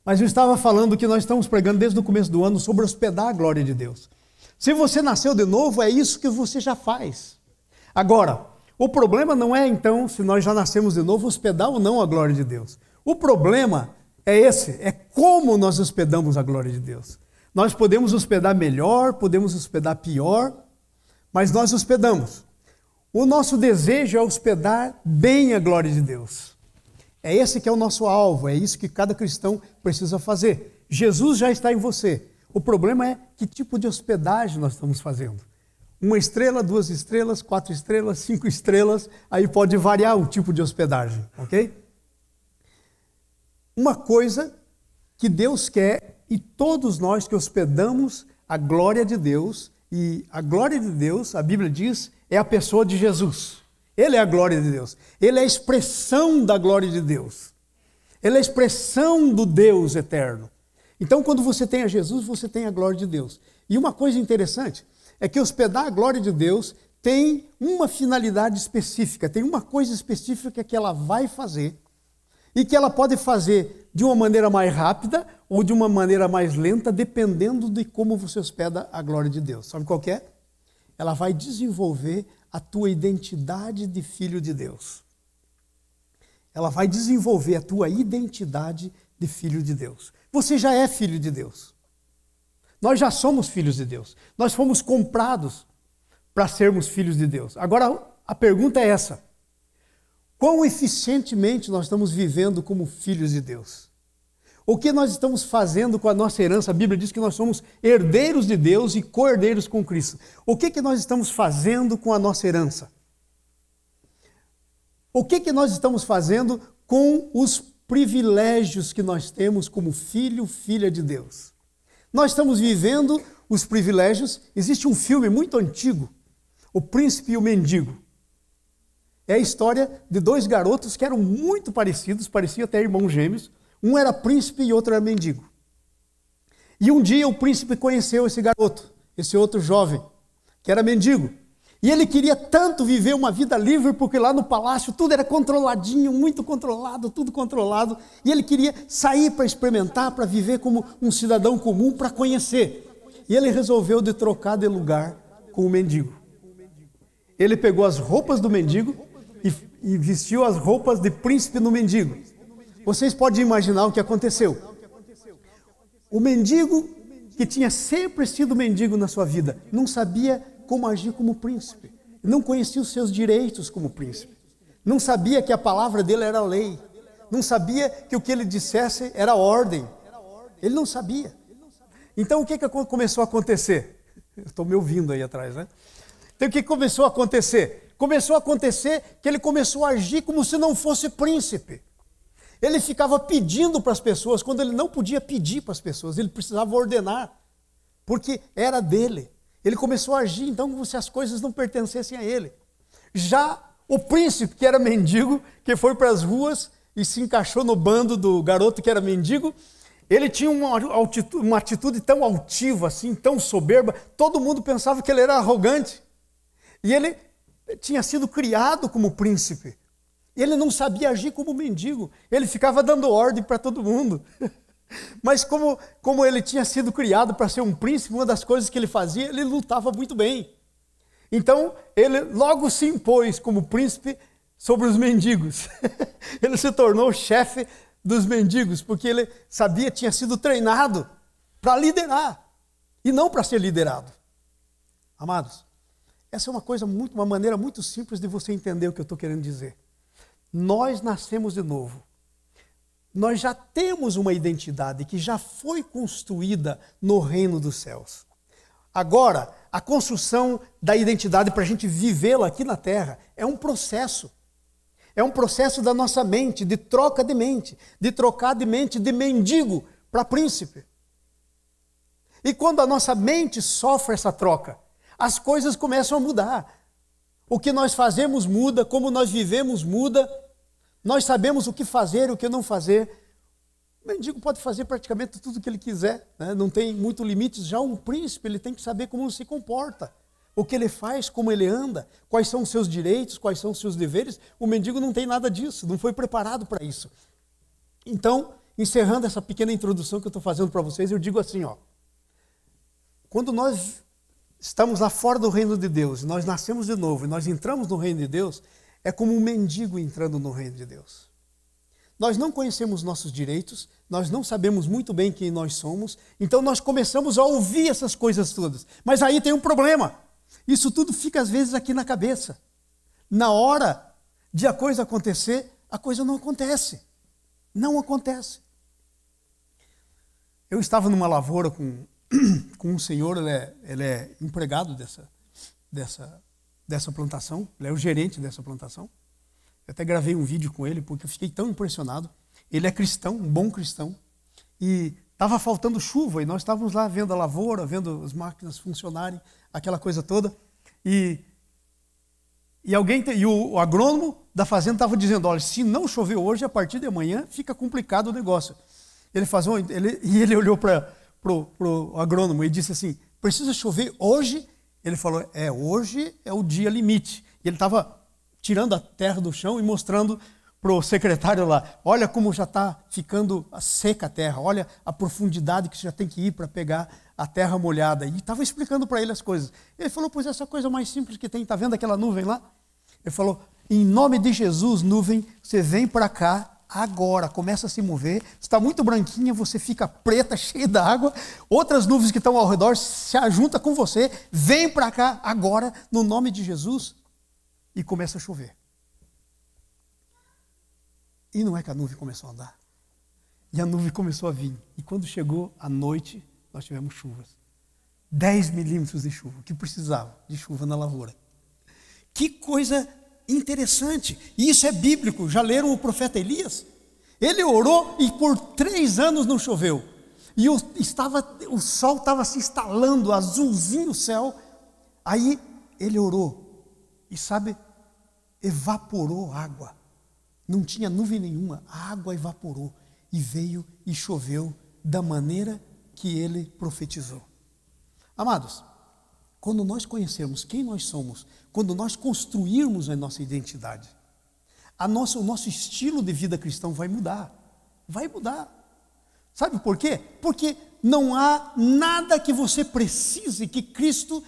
Mas eu estava falando que nós estamos pregando desde o começo do ano sobre hospedar a glória de Deus. Se você nasceu de novo, é isso que você já faz. Agora, o problema não é então, se nós já nascemos de novo, hospedar ou não a glória de Deus. O problema é esse, é como nós hospedamos a glória de Deus. Nós podemos hospedar melhor, podemos hospedar pior, mas nós hospedamos. O nosso desejo é hospedar bem a glória de Deus. É esse que é o nosso alvo, é isso que cada cristão precisa fazer. Jesus já está em você. O problema é que tipo de hospedagem nós estamos fazendo. 1 estrela, 2 estrelas, 4 estrelas, 5 estrelas, aí pode variar o tipo de hospedagem, ok? Uma coisa que Deus quer, e todos nós que hospedamos a glória de Deus, e a glória de Deus, a Bíblia diz, é a pessoa de Jesus. Ele é a glória de Deus. Ele é a expressão da glória de Deus. Ele é a expressão do Deus eterno. Então, quando você tem a Jesus, você tem a glória de Deus. E uma coisa interessante é que hospedar a glória de Deus tem uma finalidade específica, tem uma coisa específica que ela vai fazer e que ela pode fazer de uma maneira mais rápida ou de uma maneira mais lenta, dependendo de como você hospeda a glória de Deus. Sabe qual que é? Ela vai desenvolver a tua identidade de filho de Deus. Ela vai desenvolver a tua identidade de filho de Deus. Você já é filho de Deus. Nós já somos filhos de Deus. Nós fomos comprados para sermos filhos de Deus. Agora, a pergunta é essa. Quão eficientemente nós estamos vivendo como filhos de Deus? O que nós estamos fazendo com a nossa herança? A Bíblia diz que nós somos herdeiros de Deus e co-herdeiros com Cristo. O que nós estamos fazendo com a nossa herança? O que nós estamos fazendo com os privilégios que nós temos como filho, filha de Deus? Nós estamos vivendo os privilégios. Existe um filme muito antigo, O Príncipe e o Mendigo. É a história de dois garotos que eram muito parecidos, pareciam até irmãos gêmeos. Um era príncipe e outro era mendigo. E um dia o príncipe conheceu esse garoto, esse outro jovem, que era mendigo. E ele queria tanto viver uma vida livre, porque lá no palácio tudo era controladinho, muito controlado, tudo controlado. E ele queria sair para experimentar, para viver como um cidadão comum, para conhecer. E ele resolveu de trocar de lugar com o mendigo. Ele pegou as roupas do mendigo e vestiu as roupas de príncipe no mendigo. Vocês podem imaginar o que aconteceu. O mendigo, que tinha sempre sido mendigo na sua vida, não sabia como agir como príncipe. Não conhecia os seus direitos como príncipe. Não sabia que a palavra dele era lei. Não sabia que o que ele dissesse era ordem. Ele não sabia. Então o que começou a acontecer? Estou me ouvindo aí atrás, né? Então o que começou a acontecer? Começou a acontecer que ele começou a agir como se não fosse príncipe. Ele ficava pedindo para as pessoas, quando ele não podia pedir para as pessoas, ele precisava ordenar, porque era dele. Ele começou a agir então como se as coisas não pertencessem a ele. Já o príncipe, que era mendigo, que foi para as ruas e se encaixou no bando do garoto que era mendigo, ele tinha uma atitude tão altiva, assim, tão soberba, todo mundo pensava que ele era arrogante. E ele tinha sido criado como príncipe. Ele não sabia agir como mendigo, ele ficava dando ordem para todo mundo. Mas como ele tinha sido criado para ser um príncipe, uma das coisas que ele fazia, ele lutava muito bem. Então, ele logo se impôs como príncipe sobre os mendigos. Ele se tornou chefe dos mendigos, porque ele sabia, tinha sido treinado para liderar, e não para ser liderado. Amados, essa é uma maneira muito simples de você entender o que eu estou querendo dizer. Nós nascemos de novo. Nós já temos uma identidade que já foi construída no reino dos céus. Agora, a construção da identidade para a gente vivê-la aqui na terra é um processo. É um processo da nossa mente, de troca de mente, de trocar de mente de mendigo para príncipe. E quando a nossa mente sofre essa troca, as coisas começam a mudar. O que nós fazemos muda, como nós vivemos muda, nós sabemos o que fazer e o que não fazer. O mendigo pode fazer praticamente tudo o que ele quiser, né? Não tem muito limites. Já um príncipe, ele tem que saber como se comporta, o que ele faz, como ele anda, quais são os seus direitos, quais são os seus deveres. O mendigo não tem nada disso, não foi preparado para isso. Então, encerrando essa pequena introdução que eu estou fazendo para vocês, eu digo assim, ó. Quando nós estamos lá fora do reino de Deus, nós nascemos de novo e nós entramos no reino de Deus, é como um mendigo entrando no reino de Deus. Nós não conhecemos nossos direitos, nós não sabemos muito bem quem nós somos, então nós começamos a ouvir essas coisas todas. Mas aí tem um problema. Isso tudo fica às vezes aqui na cabeça. Na hora de a coisa acontecer, a coisa não acontece. Não acontece. Eu estava numa lavoura com um senhor, ele é empregado dessa plantação, ele é o gerente dessa plantação. Eu até gravei um vídeo com ele porque eu fiquei tão impressionado. Ele é cristão, um bom cristão, e estava faltando chuva e nós estávamos lá vendo a lavoura, vendo as máquinas funcionarem, aquela coisa toda. E o agrônomo da fazenda estava dizendo, olha, se não chover hoje, a partir de amanhã fica complicado o negócio. Ele olhou para o agrônomo e disse assim, precisa chover hoje? Ele falou, hoje é o dia limite. E ele estava tirando a terra do chão e mostrando para o secretário lá, olha como já está ficando seca a terra, olha a profundidade que você já tem que ir para pegar a terra molhada. E estava explicando para ele as coisas. Ele falou, pois essa coisa mais simples que tem, está vendo aquela nuvem lá? Ele falou, em nome de Jesus, nuvem, você vem para cá agora, começa a se mover, está muito branquinha, você fica preta, cheia d'água, outras nuvens que estão ao redor se ajuntam com você, vem para cá agora, no nome de Jesus, e começa a chover. E não é que a nuvem começou a andar. E a nuvem começou a vir. E quando chegou a noite, nós tivemos chuvas. 10 milímetros de chuva, que precisava de chuva na lavoura. Que coisa interessante. E isso é bíblico. Já leram o profeta Elias? Ele orou e por 3 anos não choveu. E o sol estava se instalando, azulzinho o céu. Aí ele orou. E sabe, evaporou água. Não tinha nuvem nenhuma, a água evaporou e veio e choveu da maneira que ele profetizou. Amados, quando nós conhecermos quem nós somos, quando nós construirmos a nossa identidade, o nosso estilo de vida cristão vai mudar. Vai mudar. Sabe por quê? Porque não há nada que você precise que Cristo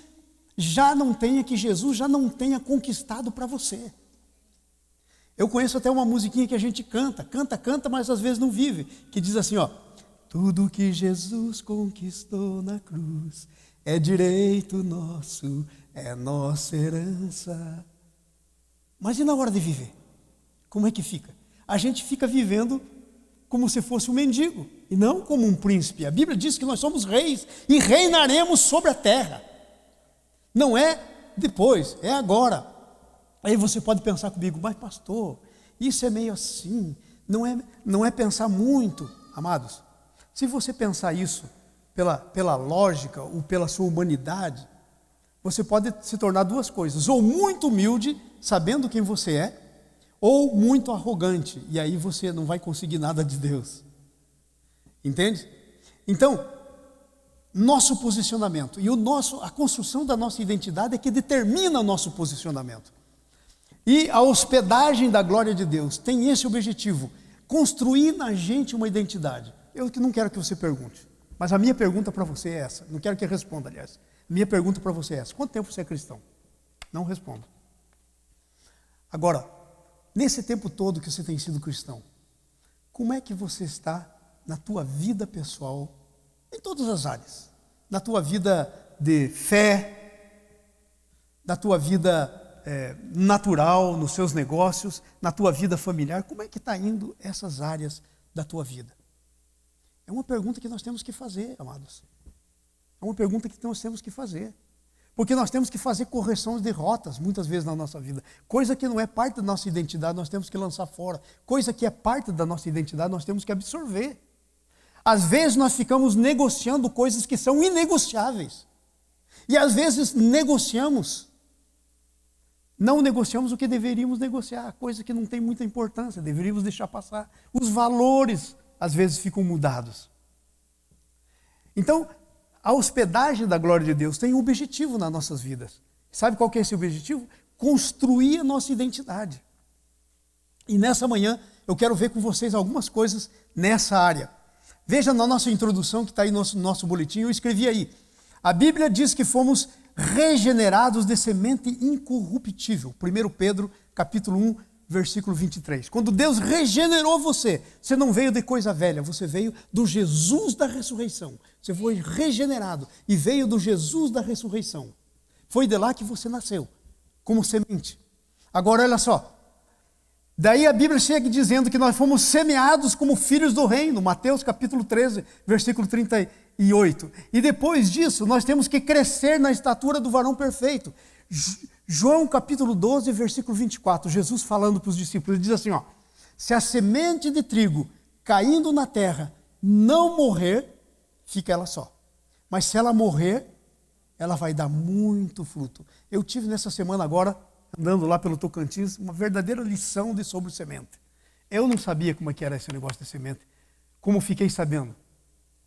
já não tenha, que Jesus já não tenha conquistado para você. Eu conheço até uma musiquinha que a gente canta, mas às vezes não vive, que diz assim, ó, tudo que Jesus conquistou na cruz é direito nosso, é nossa herança. Mas e na hora de viver? Como é que fica? A gente fica vivendo como se fosse um mendigo, e não como um príncipe. A Bíblia diz que nós somos reis e reinaremos sobre a terra. Não é depois, é agora. Aí você pode pensar comigo, mas pastor, isso é meio assim, não é pensar muito. Amados, se você pensar isso pela lógica ou pela sua humanidade, você pode se tornar 2 coisas, ou muito humilde, sabendo quem você é, ou muito arrogante, e aí você não vai conseguir nada de Deus. Entende? Então, nosso posicionamento e a construção da nossa identidade é que determina o nosso posicionamento. E a hospedagem da glória de Deus tem esse objetivo, construir na gente uma identidade. Eu não quero que você pergunte, mas a minha pergunta para você é essa, não quero que responda, aliás. Minha pergunta para você é essa, quanto tempo você é cristão? Não responda. Agora, nesse tempo todo que você tem sido cristão, como é que você está na tua vida pessoal, em todas as áreas? Na tua vida de fé, na tua vida natural, nos seus negócios, na tua vida familiar, como é que está indo essas áreas da tua vida? É uma pergunta que nós temos que fazer, amados. É uma pergunta que nós temos que fazer. Porque nós temos que fazer correções de rotas, muitas vezes na nossa vida. Coisa que não é parte da nossa identidade, nós temos que lançar fora. Coisa que é parte da nossa identidade, nós temos que absorver. Às vezes nós ficamos negociando coisas que são inegociáveis. E às vezes não negociamos o que deveríamos negociar, coisa que não tem muita importância, deveríamos deixar passar. Os valores, às vezes, ficam mudados. Então, a hospedagem da glória de Deus tem um objetivo nas nossas vidas. Sabe qual que é esse objetivo? Construir a nossa identidade. E nessa manhã, eu quero ver com vocês algumas coisas nessa área. Veja na nossa introdução que está aí no nosso boletim, eu escrevi aí. A Bíblia diz que fomos regenerados de semente incorruptível. 1 Pedro, capítulo 1, versículo 23. Quando Deus regenerou você, você não veio de coisa velha, você veio do Jesus da ressurreição. Você foi regenerado e veio do Jesus da ressurreição. Foi de lá que você nasceu, como semente. Agora olha só. Daí a Bíblia chega dizendo que nós fomos semeados como filhos do reino, Mateus capítulo 13, versículo 38. E depois disso, nós temos que crescer na estatura do varão perfeito. João capítulo 12, versículo 24, Jesus falando para os discípulos, ele diz assim, ó, se a semente de trigo caindo na terra não morrer, fica ela só. Mas se ela morrer, ela vai dar muito fruto. Eu tive nessa semana agora, andando lá pelo Tocantins, uma verdadeira lição sobre semente. Eu não sabia como é que era esse negócio de semente, como fiquei sabendo.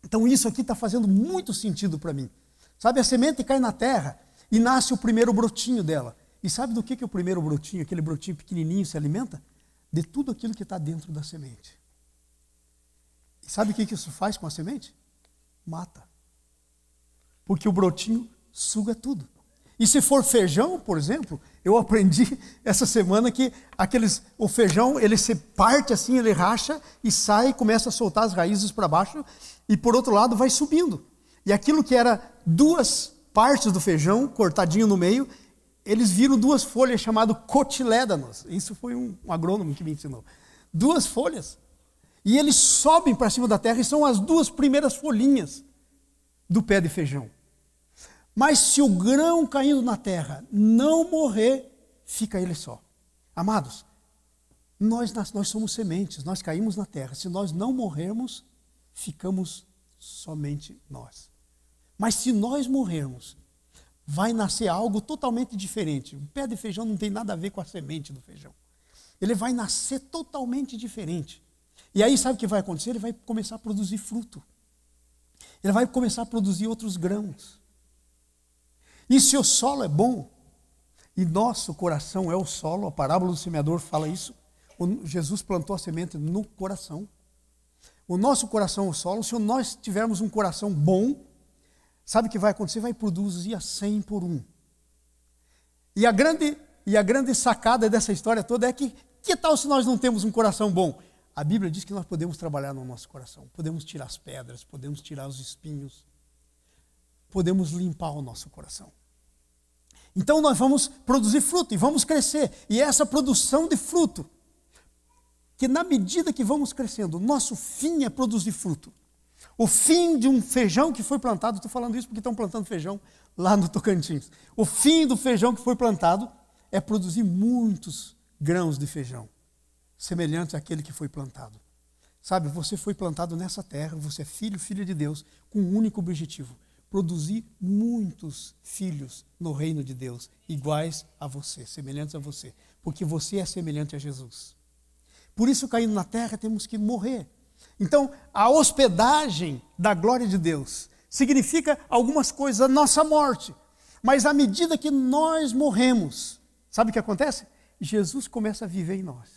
Então isso aqui está fazendo muito sentido para mim. Sabe, a semente cai na terra e nasce o primeiro brotinho dela. E sabe do que o primeiro brotinho, aquele brotinho pequenininho, se alimenta? De tudo aquilo que está dentro da semente. E sabe o que isso faz com a semente? Mata. Porque o brotinho suga tudo. E se for feijão, por exemplo, eu aprendi essa semana que o feijão, ele se parte assim, ele racha e sai e começa a soltar as raízes para baixo e por outro lado vai subindo. E aquilo que era duas partes do feijão, cortadinho no meio, eles viram duas folhas chamadas cotilédanos. Isso foi um agrônomo que me ensinou. Duas folhas. E eles sobem para cima da terra e são as duas primeiras folhinhas do pé de feijão. Mas se o grão caindo na terra não morrer, fica ele só. Amados, nós somos sementes, nós caímos na terra. Se nós não morrermos, ficamos somente nós. Mas se nós morrermos, vai nascer algo totalmente diferente. O pé de feijão não tem nada a ver com a semente do feijão. Ele vai nascer totalmente diferente. E aí sabe o que vai acontecer? Ele vai começar a produzir fruto. Ele vai começar a produzir outros grãos. E se o solo é bom, e nosso coração é o solo, a parábola do semeador fala isso, Jesus plantou a semente no coração. O nosso coração é o solo, se nós tivermos um coração bom, sabe o que vai acontecer? Vai produzir a 100 por 1. E a grande sacada dessa história toda é que tal se nós não temos um coração bom? A Bíblia diz que nós podemos trabalhar no nosso coração, podemos tirar as pedras, podemos tirar os espinhos, podemos limpar o nosso coração. Então nós vamos produzir fruto e vamos crescer. E essa produção de fruto, que na medida que vamos crescendo, o nosso fim é produzir fruto. O fim de um feijão que foi plantado, estou falando isso porque estão plantando feijão lá no Tocantins. O fim do feijão que foi plantado é produzir muitos grãos de feijão, semelhantes àquele que foi plantado. Sabe, você foi plantado nessa terra, você é filho, filha de Deus, com um único objetivo: produzir muitos filhos no reino de Deus, iguais a você, semelhantes a você, porque você é semelhante a Jesus. Por isso, caindo na terra, temos que morrer. Então, a hospedagem da glória de Deus significa algumas coisas, a nossa morte. Mas à medida que nós morremos, sabe o que acontece? Jesus começa a viver em nós.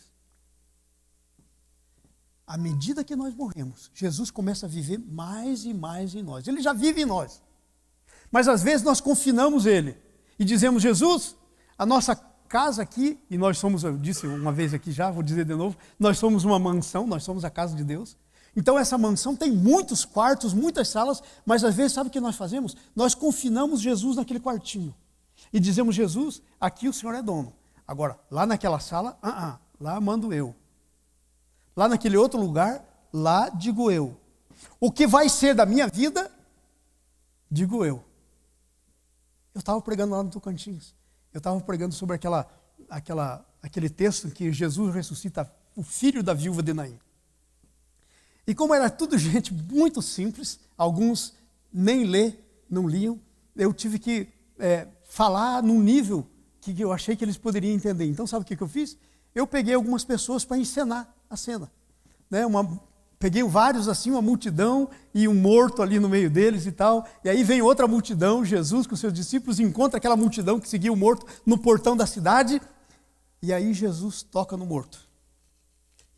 À medida que nós morremos, Jesus começa a viver mais e mais em nós. Ele já vive em nós. Mas às vezes nós confinamos Ele e dizemos: Jesus, a nossa casa aqui, e nós somos, eu disse uma vez aqui já, vou dizer de novo, nós somos uma mansão, nós somos a casa de Deus. Então essa mansão tem muitos quartos, muitas salas, mas às vezes sabe o que nós fazemos? Nós confinamos Jesus naquele quartinho e dizemos: Jesus, aqui o Senhor é dono. Agora, lá naquela sala, lá mando eu. Lá naquele outro lugar, lá digo eu. O que vai ser da minha vida, digo eu. Eu estava pregando lá no Tocantins. Eu estava pregando sobre aquele texto em que Jesus ressuscita o filho da viúva de Naim. E como era tudo gente muito simples, alguns nem não liam, eu tive que falar num nível que eu achei que eles poderiam entender. Então sabe o que eu fiz? Eu peguei algumas pessoas para encenar a cena. Peguei vários assim, uma multidão e um morto ali no meio deles e tal. E aí vem outra multidão, Jesus com seus discípulos encontra aquela multidão que seguia o morto no portão da cidade. E aí Jesus toca no morto.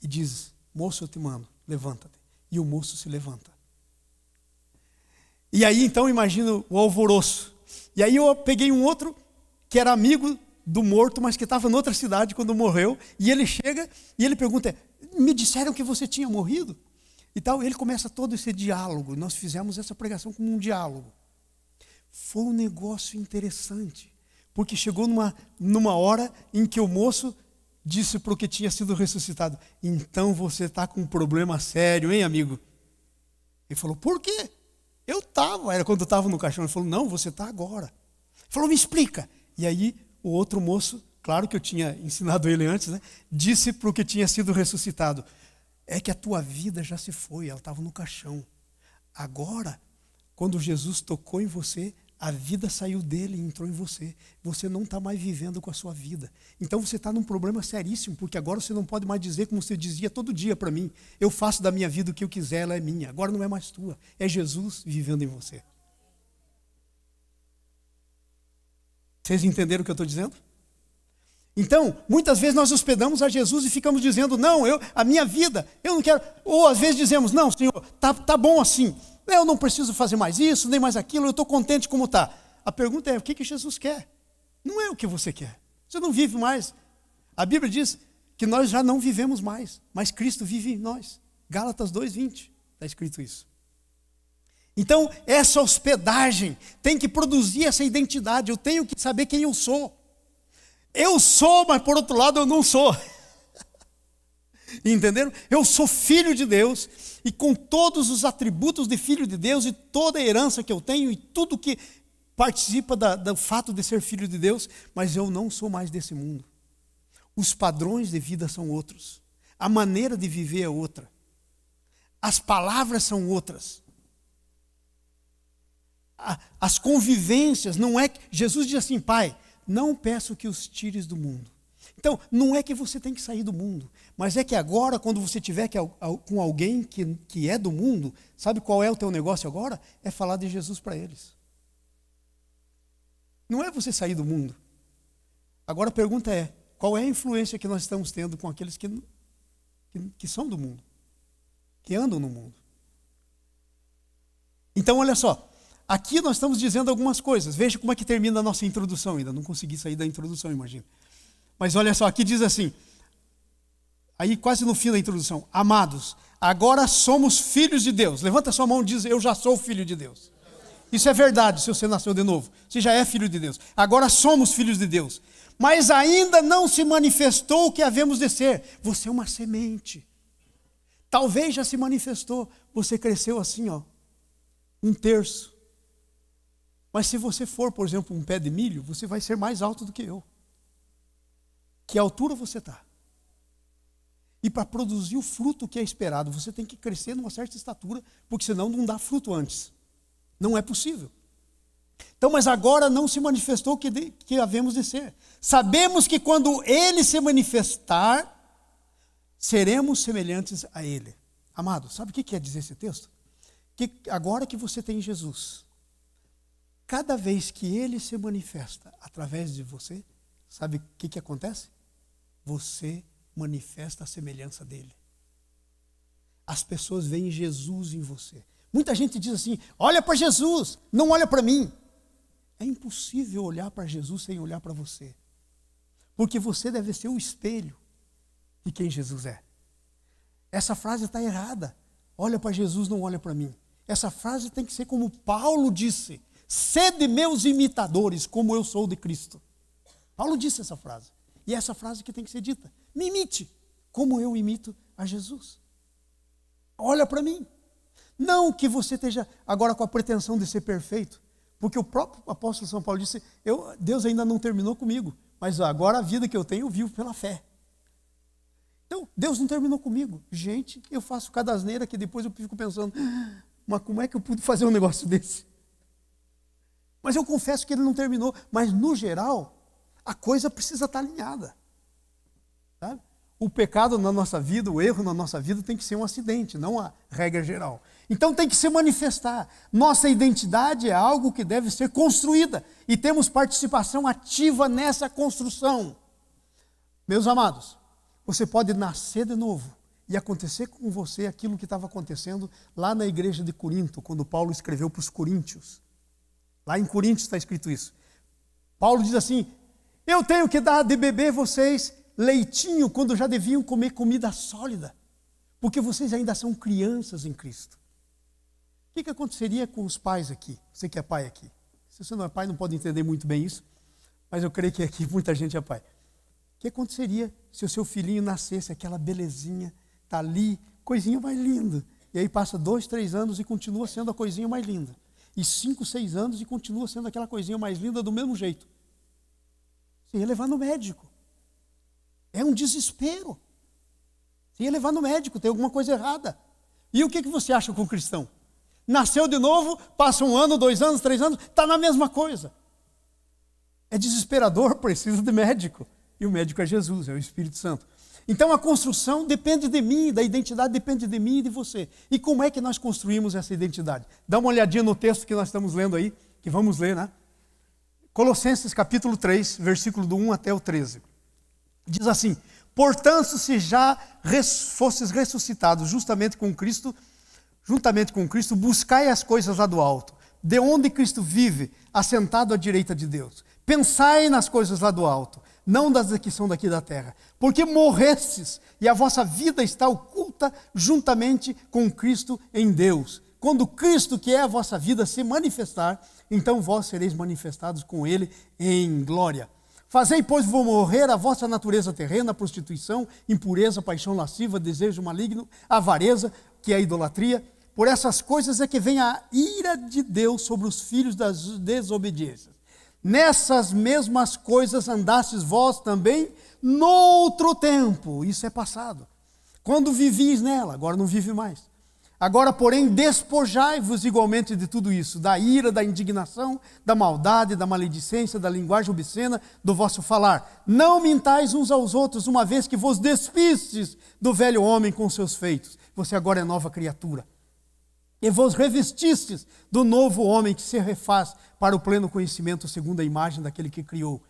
e diz: moço, eu te mando, levanta-te. E o moço se levanta. E aí então imagino o alvoroço. E aí eu peguei um outro que era amigo do morto, mas que estava em outra cidade quando morreu. E ele chega e ele pergunta: me disseram que você tinha morrido? E tal, ele começa todo esse diálogo. Nós fizemos essa pregação como um diálogo. Foi um negócio interessante, porque chegou numa hora em que o moço disse para o que tinha sido ressuscitado: então você está com um problema sério, hein, amigo? Ele falou: por quê? Eu estava, era quando eu estava no caixão. Ele falou: não, você está agora. Ele falou: me explica. E aí o outro moço, claro que eu tinha ensinado ele antes, né, disse para o que tinha sido ressuscitado: é que a tua vida já se foi, ela estava no caixão. Agora, quando Jesus tocou em você, a vida saiu dele e entrou em você. Você não está mais vivendo com a sua vida. Então você está num problema seríssimo, porque agora você não pode mais dizer como você dizia todo dia para mim: eu faço da minha vida o que eu quiser, ela é minha. Agora não é mais tua, é Jesus vivendo em você. Vocês entenderam o que eu estou dizendo? Então, muitas vezes nós hospedamos a Jesus e ficamos dizendo: não, a minha vida, eu não quero. Ou às vezes dizemos: não, Senhor, tá bom assim. Eu não preciso fazer mais isso, nem mais aquilo, eu estou contente como está. A pergunta é: o que Jesus quer? Não é o que você quer. Você não vive mais. A Bíblia diz que nós já não vivemos mais, mas Cristo vive em nós. Gálatas 2:20, está escrito isso. Então, essa hospedagem tem que produzir essa identidade. Eu tenho que saber quem eu sou. Eu sou, mas por outro lado eu não sou. Entenderam? Eu sou filho de Deus, e com todos os atributos de filho de Deus, e toda a herança que eu tenho, e tudo que participa do fato de ser filho de Deus, mas eu não sou mais desse mundo. Os padrões de vida são outros. A maneira de viver é outra. As palavras são outras. As convivências, não é... Jesus diz assim: Pai, não peço que os tires do mundo. Então, não é que você tem que sair do mundo, mas é que agora, quando você estiver com alguém que é do mundo, sabe qual é o teu negócio agora? É falar de Jesus para eles. Não é você sair do mundo. Agora a pergunta é: qual é a influência que nós estamos tendo com aqueles que são do mundo, que andam no mundo? Então, olha só, aqui nós estamos dizendo algumas coisas. Veja como é que termina a nossa introdução ainda. Não consegui sair da introdução, imagina. Mas olha só, aqui diz assim, aí quase no fim da introdução: amados, agora somos filhos de Deus. Levanta sua mão e diz: eu já sou filho de Deus. Isso é verdade, se você nasceu de novo. Você já é filho de Deus. Agora somos filhos de Deus. Mas ainda não se manifestou o que havemos de ser. Você é uma semente. Talvez já se manifestou. Você cresceu assim, ó, 1/3. Mas se você for, por exemplo, um pé de milho, você vai ser mais alto do que eu. Que altura você está? E para produzir o fruto que é esperado, você tem que crescer numa certa estatura, porque senão não dá fruto antes. Não é possível. Então, mas agora não se manifestou o que havemos de ser. Sabemos que quando Ele se manifestar, seremos semelhantes a Ele. Amado, sabe o que quer dizer esse texto? Que agora que você tem Jesus, cada vez que Ele se manifesta através de você, sabe o que acontece? Você manifesta a semelhança dele. As pessoas veem Jesus em você. Muita gente diz assim: olha para Jesus, não olha para mim. É impossível olhar para Jesus sem olhar para você. Porque você deve ser o espelho de quem Jesus é. Essa frase está errada. Olha para Jesus, não olha para mim. Essa frase tem que ser como Paulo disse: sede meus imitadores, como eu sou de Cristo. Paulo disse essa frase. E é essa frase que tem que ser dita: me imite, como eu imito a Jesus. Olha para mim. Não que você esteja agora com a pretensão de ser perfeito, porque o próprio apóstolo São Paulo disse: Deus ainda não terminou comigo, mas agora a vida que eu tenho eu vivo pela fé. Então, Deus não terminou comigo. Gente, eu faço cada asneira que depois eu fico pensando: mas como é que eu pude fazer um negócio desse? Mas eu confesso que Ele não terminou. Mas, no geral, a coisa precisa estar alinhada. Sabe? O pecado na nossa vida, o erro na nossa vida tem que ser um acidente, não a regra geral. Então tem que se manifestar. Nossa identidade é algo que deve ser construída e temos participação ativa nessa construção. Meus amados, você pode nascer de novo e acontecer com você aquilo que estava acontecendo lá na igreja de Corinto, quando Paulo escreveu para os coríntios. Lá em Coríntios está escrito isso. Paulo diz assim: eu tenho que dar de beber vocês leitinho quando já deviam comer comida sólida, porque vocês ainda são crianças em Cristo. O que aconteceria com os pais aqui? Você que é pai aqui. Se você não é pai, não pode entender muito bem isso, mas eu creio que aqui muita gente é pai. O que aconteceria se o seu filhinho nascesse, aquela belezinha, está ali, coisinha mais linda, e aí passa 2, 3 anos e continua sendo a coisinha mais linda, e 5, 6 anos e continua sendo aquela coisinha mais linda do mesmo jeito? Você ia levar no médico. É um desespero. Você ia levar no médico, tem alguma coisa errada. E o que você acha com o cristão? Nasceu de novo, passa 1 ano, 2 anos, 3 anos, está na mesma coisa. É desesperador, precisa de médico. E o médico é Jesus, é o Espírito Santo. Então a construção depende de mim, da identidade depende de mim e de você. E como é que nós construímos essa identidade? Dá uma olhadinha no texto que nós estamos lendo aí, que vamos ler, né? Colossenses capítulo 3, versículo do 1 até o 13. Diz assim: portanto, se já fosses ressuscitados juntamente com Cristo, buscai as coisas lá do alto, de onde Cristo vive, assentado à direita de Deus. Pensai nas coisas lá do alto, não das que são daqui da terra, porque morrestes e a vossa vida está oculta juntamente com Cristo em Deus. Quando Cristo, que é a vossa vida, se manifestar, então vós sereis manifestados com Ele em glória. Fazei, pois, vou morrer a vossa natureza terrena, prostituição, impureza, paixão lasciva, desejo maligno, avareza, que é a idolatria. Por essas coisas é que vem a ira de Deus sobre os filhos das desobediências. Nessas mesmas coisas andastes vós também noutro tempo. Isso é passado. Quando vivis nela, agora não vive mais. Agora, porém, despojai-vos igualmente de tudo isso, da ira, da indignação, da maldade, da maledicência, da linguagem obscena, do vosso falar. Não mintais uns aos outros, uma vez que vos despistes do velho homem com seus feitos. Você agora é nova criatura. E vos revestistes do novo homem que se refaz para o pleno conhecimento segundo a imagem daquele que criou,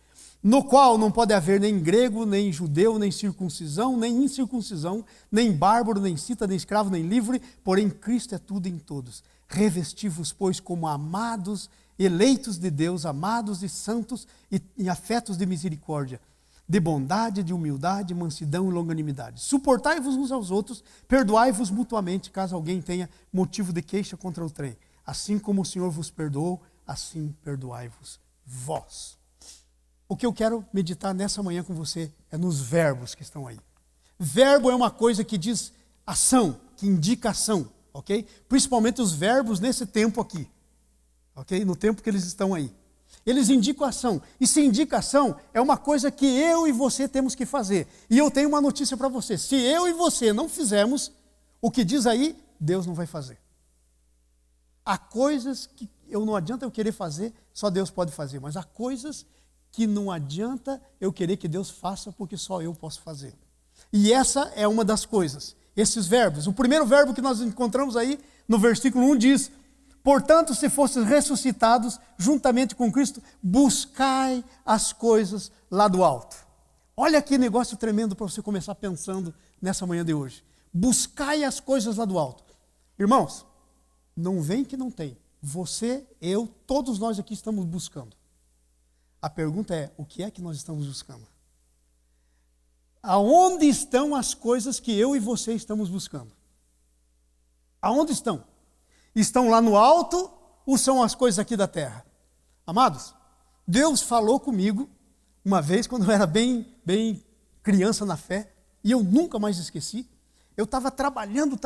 no qual não pode haver nem grego, nem judeu, nem circuncisão, nem incircuncisão, nem bárbaro, nem cita, nem escravo, nem livre, porém Cristo é tudo em todos. Revesti-vos, pois, como amados, eleitos de Deus, amados e santos e afetos de misericórdia, de bondade, de humildade, mansidão e longanimidade. Suportai-vos uns aos outros, perdoai-vos mutuamente, caso alguém tenha motivo de queixa contra o trem. Assim como o Senhor vos perdoou, assim perdoai-vos vós. O que eu quero meditar nessa manhã com você é nos verbos que estão aí. Verbo é uma coisa que diz ação, que indica ação, ok? Principalmente os verbos nesse tempo aqui, ok? No tempo que eles estão aí. Eles indicam ação. E se indica ação, é uma coisa que eu e você temos que fazer. E eu tenho uma notícia para você. Se eu e você não fizermos o que diz aí, Deus não vai fazer. Há coisas que não adianta eu querer fazer, só Deus pode fazer. Mas há coisas que não adianta eu querer que Deus faça, porque só eu posso fazer. E essa é uma das coisas. Esses verbos. O primeiro verbo que nós encontramos aí, no versículo 1, diz: portanto, se fostes ressuscitados juntamente com Cristo, buscai as coisas lá do alto. Olha que negócio tremendo para você começar pensando nessa manhã de hoje. Buscai as coisas lá do alto. Irmãos, não vem que não tem. Você, eu, todos nós aqui estamos buscando. A pergunta é, o que é que nós estamos buscando? Aonde estão as coisas que eu e você estamos buscando? Aonde estão? Estão lá no alto ou são as coisas aqui da terra? Amados, Deus falou comigo uma vez quando eu era bem criança na fé, e eu nunca mais esqueci. Eu estava trabalhando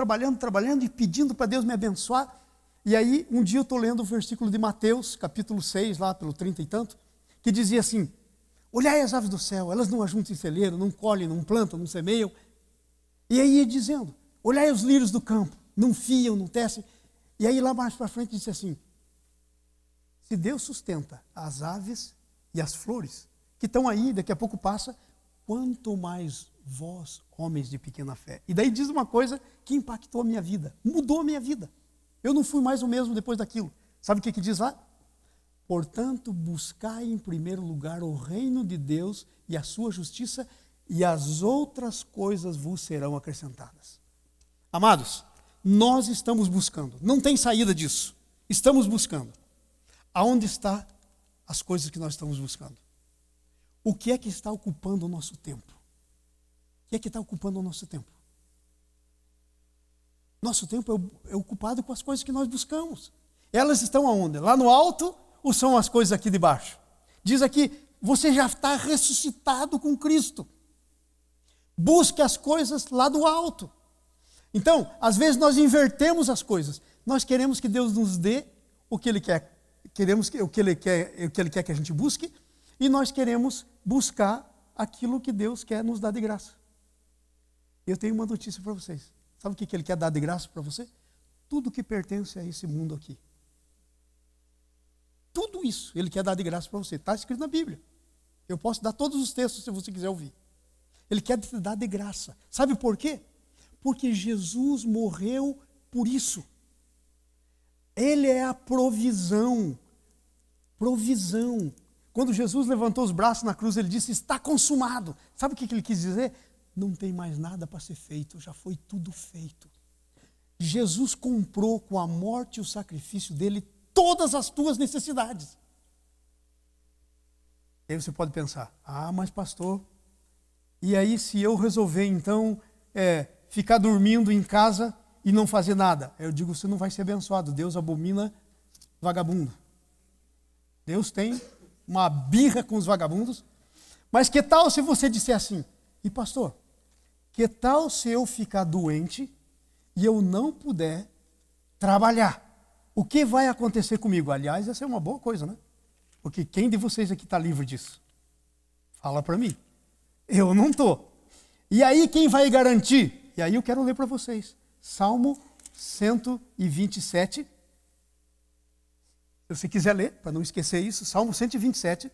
e pedindo para Deus me abençoar. E aí, um dia eu estou lendo o versículo de Mateus, capítulo 6, lá pelo 30 e tanto, que dizia assim: olhai as aves do céu, elas não ajuntam em celeiro, não colhem, não plantam, não semeiam. E aí ia dizendo: olhai os lírios do campo, não fiam, não tecem. E aí lá mais para frente disse assim: se Deus sustenta as aves e as flores, que estão aí, daqui a pouco passa, quanto mais vós, homens de pequena fé. E daí diz uma coisa que impactou a minha vida, mudou a minha vida. Eu não fui mais o mesmo depois daquilo. Sabe o que diz lá? Portanto, buscai em primeiro lugar o reino de Deus e a sua justiça, e as outras coisas vos serão acrescentadas. Amados, nós estamos buscando. Não tem saída disso. Estamos buscando. Aonde estão as coisas que nós estamos buscando? O que é que está ocupando o nosso tempo? O que é que está ocupando o nosso tempo? Nosso tempo é ocupado com as coisas que nós buscamos. Elas estão aonde? Lá no alto ou são as coisas aqui de baixo? Diz aqui, você já está ressuscitado com Cristo. Busque as coisas lá do alto. Então, às vezes nós invertemos as coisas. Nós queremos que Deus nos dê o que Ele quer. Queremos o que Ele quer que a gente busque. E nós queremos buscar aquilo que Deus quer nos dar de graça. Eu tenho uma notícia para vocês. Sabe o que Ele quer dar de graça para você? Tudo que pertence a esse mundo aqui. Tudo isso Ele quer dar de graça para você. Está escrito na Bíblia. Eu posso dar todos os textos se você quiser ouvir. Ele quer te dar de graça. Sabe por quê? Porque Jesus morreu por isso. Ele é a provisão. Provisão. Quando Jesus levantou os braços na cruz, Ele disse, está consumado. Sabe o que Ele quis dizer? Não tem mais nada para ser feito, já foi tudo feito. Jesus comprou com a morte e o sacrifício dele todas as tuas necessidades. Aí você pode pensar, mas pastor, e aí se eu resolver então ficar dormindo em casa e não fazer nada? Eu digo, você não vai ser abençoado. Deus abomina vagabundo. Deus tem uma birra com os vagabundos. Mas que tal se você disser assim, e pastor, que tal se eu ficar doente e eu não puder trabalhar? O que vai acontecer comigo? Aliás, essa é uma boa coisa, né? Porque quem de vocês aqui está livre disso? Fala para mim. Eu não estou. E aí quem vai garantir? E aí eu quero ler para vocês. Salmo 127. Se você quiser ler, para não esquecer isso, Salmo 127.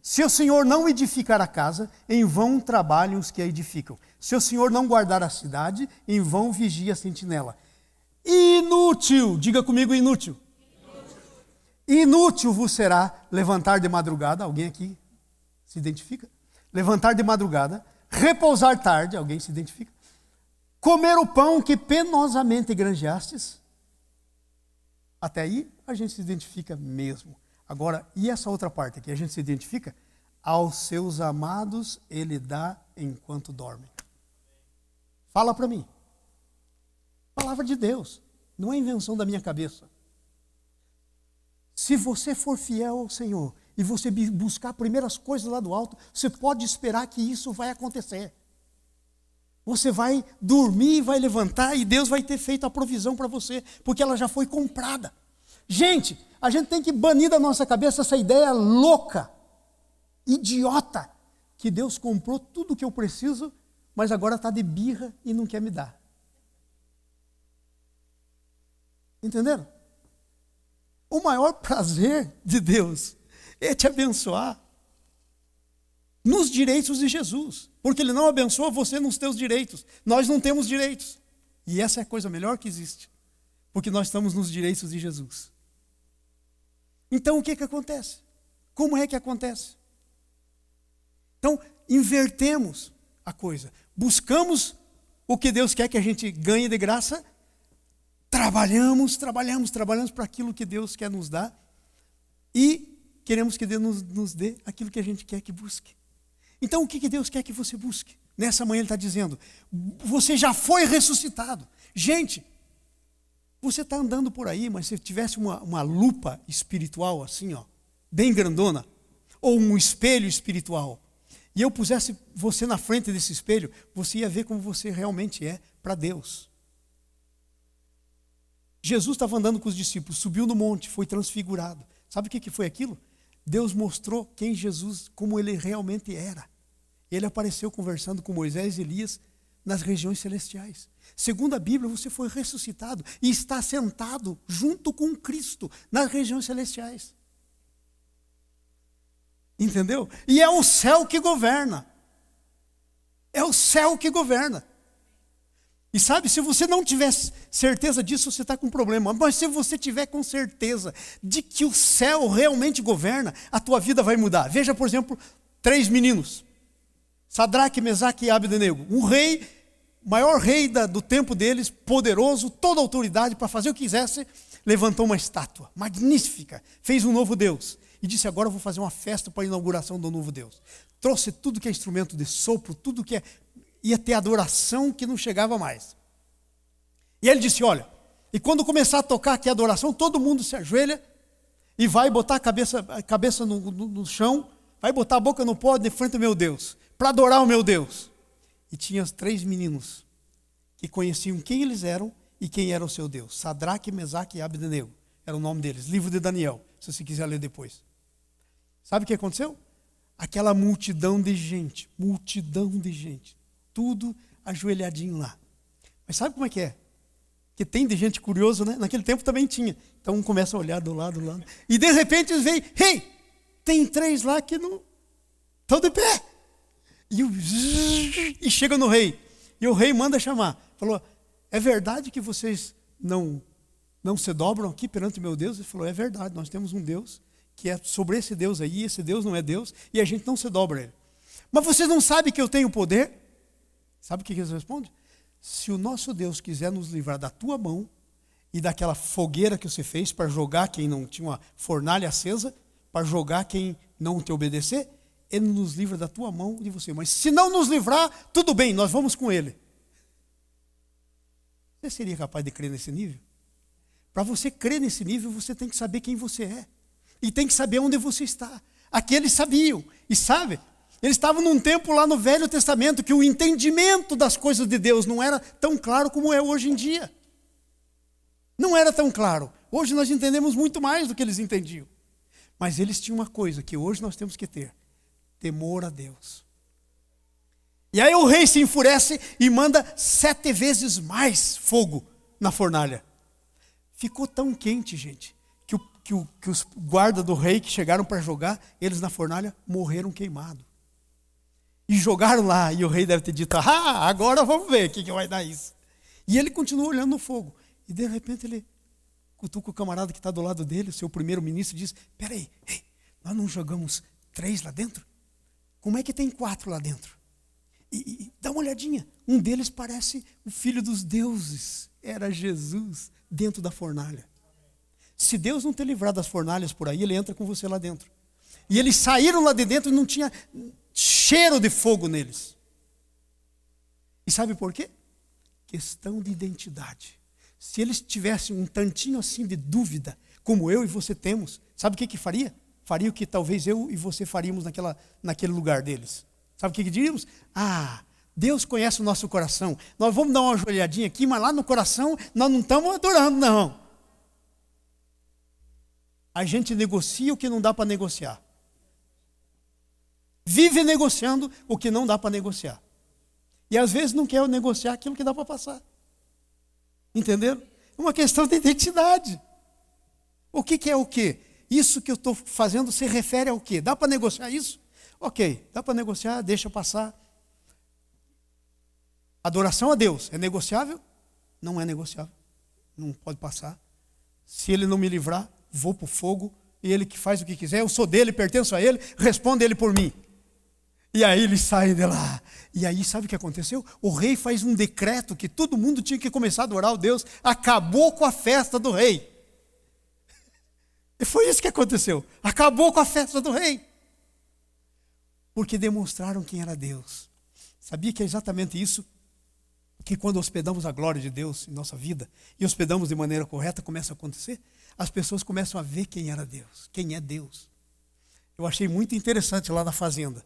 Se o Senhor não edificar a casa, em vão trabalham os que a edificam. Se o Senhor não guardar a cidade, em vão vigia a sentinela. Inútil, diga comigo inútil. Inútil vos será levantar de madrugada, alguém aqui se identifica? Levantar de madrugada, repousar tarde, alguém se identifica? Comer o pão que penosamente granjeastes. Até aí a gente se identifica mesmo. Agora, e essa outra parte aqui, a gente se identifica? Aos seus amados Ele dá enquanto dormem. Fala para mim. Palavra de Deus, não é invenção da minha cabeça. Se você for fiel ao Senhor e você buscar primeiras coisas lá do alto, você pode esperar que isso vai acontecer. Você vai dormir, vai levantar e Deus vai ter feito a provisão para você, porque ela já foi comprada. Gente, a gente tem que banir da nossa cabeça essa ideia louca, idiota, que Deus comprou tudo o que eu preciso, mas agora está de birra e não quer me dar. Entenderam? O maior prazer de Deus é te abençoar nos direitos de Jesus, porque Ele não abençoa você nos teus direitos. Nós não temos direitos. E essa é a coisa melhor que existe, porque nós estamos nos direitos de Jesus. Então o que acontece? Como é que acontece? Então, invertemos a coisa. Buscamos o que Deus quer que a gente ganhe de graça. Trabalhamos para aquilo que Deus quer nos dar. E queremos que Deus nos dê aquilo que a gente quer que busque. Então, o que Deus quer que você busque? Nessa manhã Ele está dizendo, você já foi ressuscitado. Gente, você está andando por aí, mas se tivesse uma lupa espiritual assim, ó, bem grandona, ou um espelho espiritual, e eu pusesse você na frente desse espelho, você ia ver como você realmente é para Deus. Jesus estava andando com os discípulos, subiu no monte, foi transfigurado. Sabe o que foi aquilo? Deus mostrou quem Jesus, como Ele realmente era. Ele apareceu conversando com Moisés e Elias nas regiões celestiais. Segundo a Bíblia, você foi ressuscitado e está sentado junto com Cristo nas regiões celestiais. Entendeu? E é o céu que governa. É o céu que governa. E sabe, se você não tiver certeza disso, você está com um problema. Mas se você tiver com certeza de que o céu realmente governa, a tua vida vai mudar. Veja, por exemplo, 3 meninos. Sadraque, Mesaque e Abdenego. Um rei maior rei do tempo deles, poderoso, toda autoridade para fazer o que quisesse, levantou uma estátua magnífica, fez um novo Deus e disse: agora eu vou fazer uma festa para a inauguração do novo Deus. Trouxe tudo que é instrumento de sopro, tudo que ia ter adoração que não chegava mais. E ele disse: olha, e quando começar a tocar aqui a adoração, todo mundo se ajoelha e vai botar a cabeça no chão, vai botar a boca no pó de frente ao meu Deus, para adorar o meu Deus. E tinha 3 meninos que conheciam quem eles eram e quem era o seu Deus. Sadraque, Mesaque e Abdenego era o nome deles. Livro de Daniel, se você quiser ler depois. Sabe o que aconteceu? Aquela multidão de gente, tudo ajoelhadinho lá. Mas sabe como é que é? Que tem de gente curiosa, né? Naquele tempo também tinha. Então um começa a olhar do lado. E de repente eles veem: hey, tem 3 lá que não estão de pé. E chega no rei. E o rei manda chamar. Falou: é verdade que vocês não se dobram aqui perante o meu Deus? Ele falou: é verdade, nós temos um Deus que é sobre esse Deus aí, esse Deus não é Deus, e a gente não se dobra a ele. Mas vocês não sabem que eu tenho poder? Sabe o que eles respondem? Se o nosso Deus quiser nos livrar da tua mão e daquela fogueira que você fez para jogar quem não tinha uma fornalha acesa, para jogar quem não te obedecer, ele nos livra da tua mão e de você. Mas se não nos livrar, tudo bem, nós vamos com ele. Você seria capaz de crer nesse nível? Para você crer nesse nível, você tem que saber quem você é. E tem que saber onde você está. Aqui eles sabiam. E sabe, eles estavam num tempo lá no Velho Testamento que o entendimento das coisas de Deus não era tão claro como é hoje em dia. Não era tão claro. Hoje nós entendemos muito mais do que eles entendiam. Mas eles tinham uma coisa que hoje nós temos que ter: temor a Deus. E aí o rei se enfurece e manda 7 vezes mais fogo na fornalha. Ficou tão quente, gente, que os guardas do rei que chegaram para jogar eles na fornalha morreram queimados. E jogaram lá, e o rei deve ter dito: ah, agora vamos ver o que vai dar isso. E ele continua olhando no fogo. E de repente ele cutuca o camarada que está do lado dele, o seu primeiro-ministro, e diz: peraí, nós não jogamos 3 lá dentro? Como é que tem 4 lá dentro? E dá uma olhadinha, um deles parece o filho dos deuses. Era Jesus dentro da fornalha. Se Deus não ter livrado das fornalhas por aí, ele entra com você lá dentro. E eles saíram lá de dentro e não tinha cheiro de fogo neles. E sabe por quê? Questão de identidade. Se eles tivessem um tantinho assim de dúvida, como eu e você temos, sabe o que faria? Faria o que talvez eu e você faríamos naquele lugar deles. Sabe o que diríamos? Ah, Deus conhece o nosso coração. Nós vamos dar uma ajoelhadinha aqui, mas lá no coração nós não estamos adorando, não. A gente negocia o que não dá para negociar. Vive negociando o que não dá para negociar. E às vezes não quer negociar aquilo que dá para passar. Entenderam? É uma questão de identidade. O que é o quê? Isso que eu estou fazendo se refere ao quê? Dá para negociar isso? Ok, dá para negociar, deixa passar. Adoração a Deus é negociável? Não é negociável. Não pode passar. Se ele não me livrar, vou para o fogo, e ele que faz o que quiser, eu sou dele, pertenço a ele, responde ele por mim. E aí eles saem de lá. E aí sabe o que aconteceu? O rei faz um decreto que todo mundo tinha que começar a adorar o Deus. Acabou com a festa do rei. E foi isso que aconteceu. Acabou com a festa do rei. Porque demonstraram quem era Deus. Sabia que é exatamente isso que quando hospedamos a glória de Deus em nossa vida e hospedamos de maneira correta, começa a acontecer? As pessoas começam a ver quem era Deus, quem é Deus. Eu achei muito interessante lá na fazenda,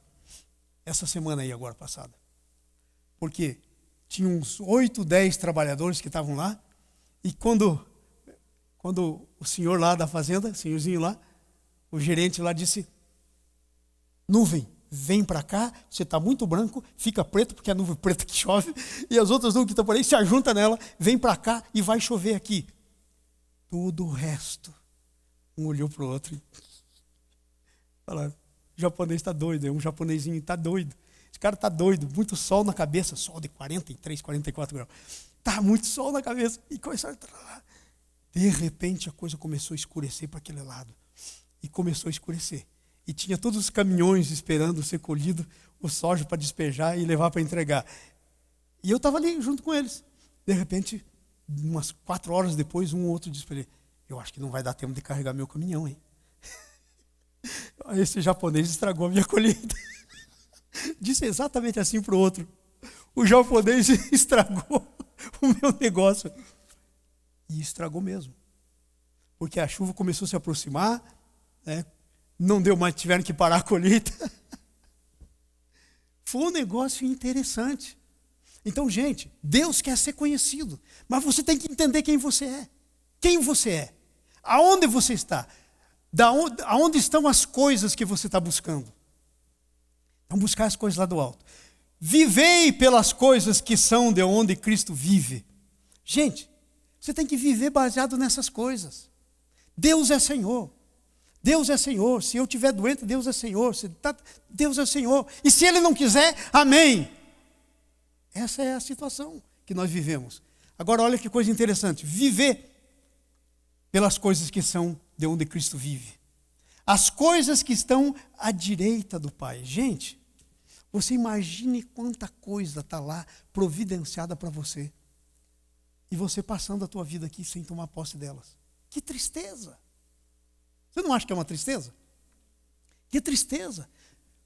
essa semana aí agora passada. Porque tinha uns 8, 10 trabalhadores que estavam lá, e quando o senhor lá da fazenda, o senhorzinho lá, o gerente lá disse: nuvem, vem para cá, você está muito branco, fica preto, porque é a nuvem preta que chove, e as outras nuvens que estão por aí, se ajunta nela, vem para cá e vai chover aqui. Todo o resto, um olhou para o outro e falaram: o japonês está doido, um japonesinho está doido. Esse cara está doido, muito sol na cabeça, sol de 43, 44 graus. Está muito sol na cabeça. E começaram a... De repente a coisa começou a escurecer para aquele lado. E começou a escurecer. E tinha todos os caminhões esperando ser colhido o soja para despejar e levar para entregar. E eu estava ali junto com eles. De repente, umas 4 horas depois, um ou outro disse para ele: eu acho que não vai dar tempo de carregar meu caminhão, hein? Esse japonês estragou a minha colheita. Disse exatamente assim para o outro: o japonês estragou o meu negócio. E estragou mesmo. Porque a chuva começou a se aproximar, né? Não deu mais, tiveram que parar a colheita. Foi um negócio interessante. Então, gente, Deus quer ser conhecido, mas você tem que entender quem você é. Quem você é? Aonde você está? Aonde estão as coisas que você está buscando? Então, buscar as coisas lá do alto. Vivei pelas coisas que são de onde Cristo vive. Gente, você tem que viver baseado nessas coisas. Deus é Senhor. Deus é Senhor. Se eu estiver doente, Deus é Senhor. Deus é Senhor. E se Ele não quiser, amém. Essa é a situação que nós vivemos. Agora, olha que coisa interessante. Viver pelas coisas que são de onde Cristo vive. As coisas que estão à direita do Pai. Gente, você imagine quanta coisa está lá providenciada para você. E você passando a tua vida aqui sem tomar posse delas. Que tristeza! Você não acha que é uma tristeza? Que tristeza!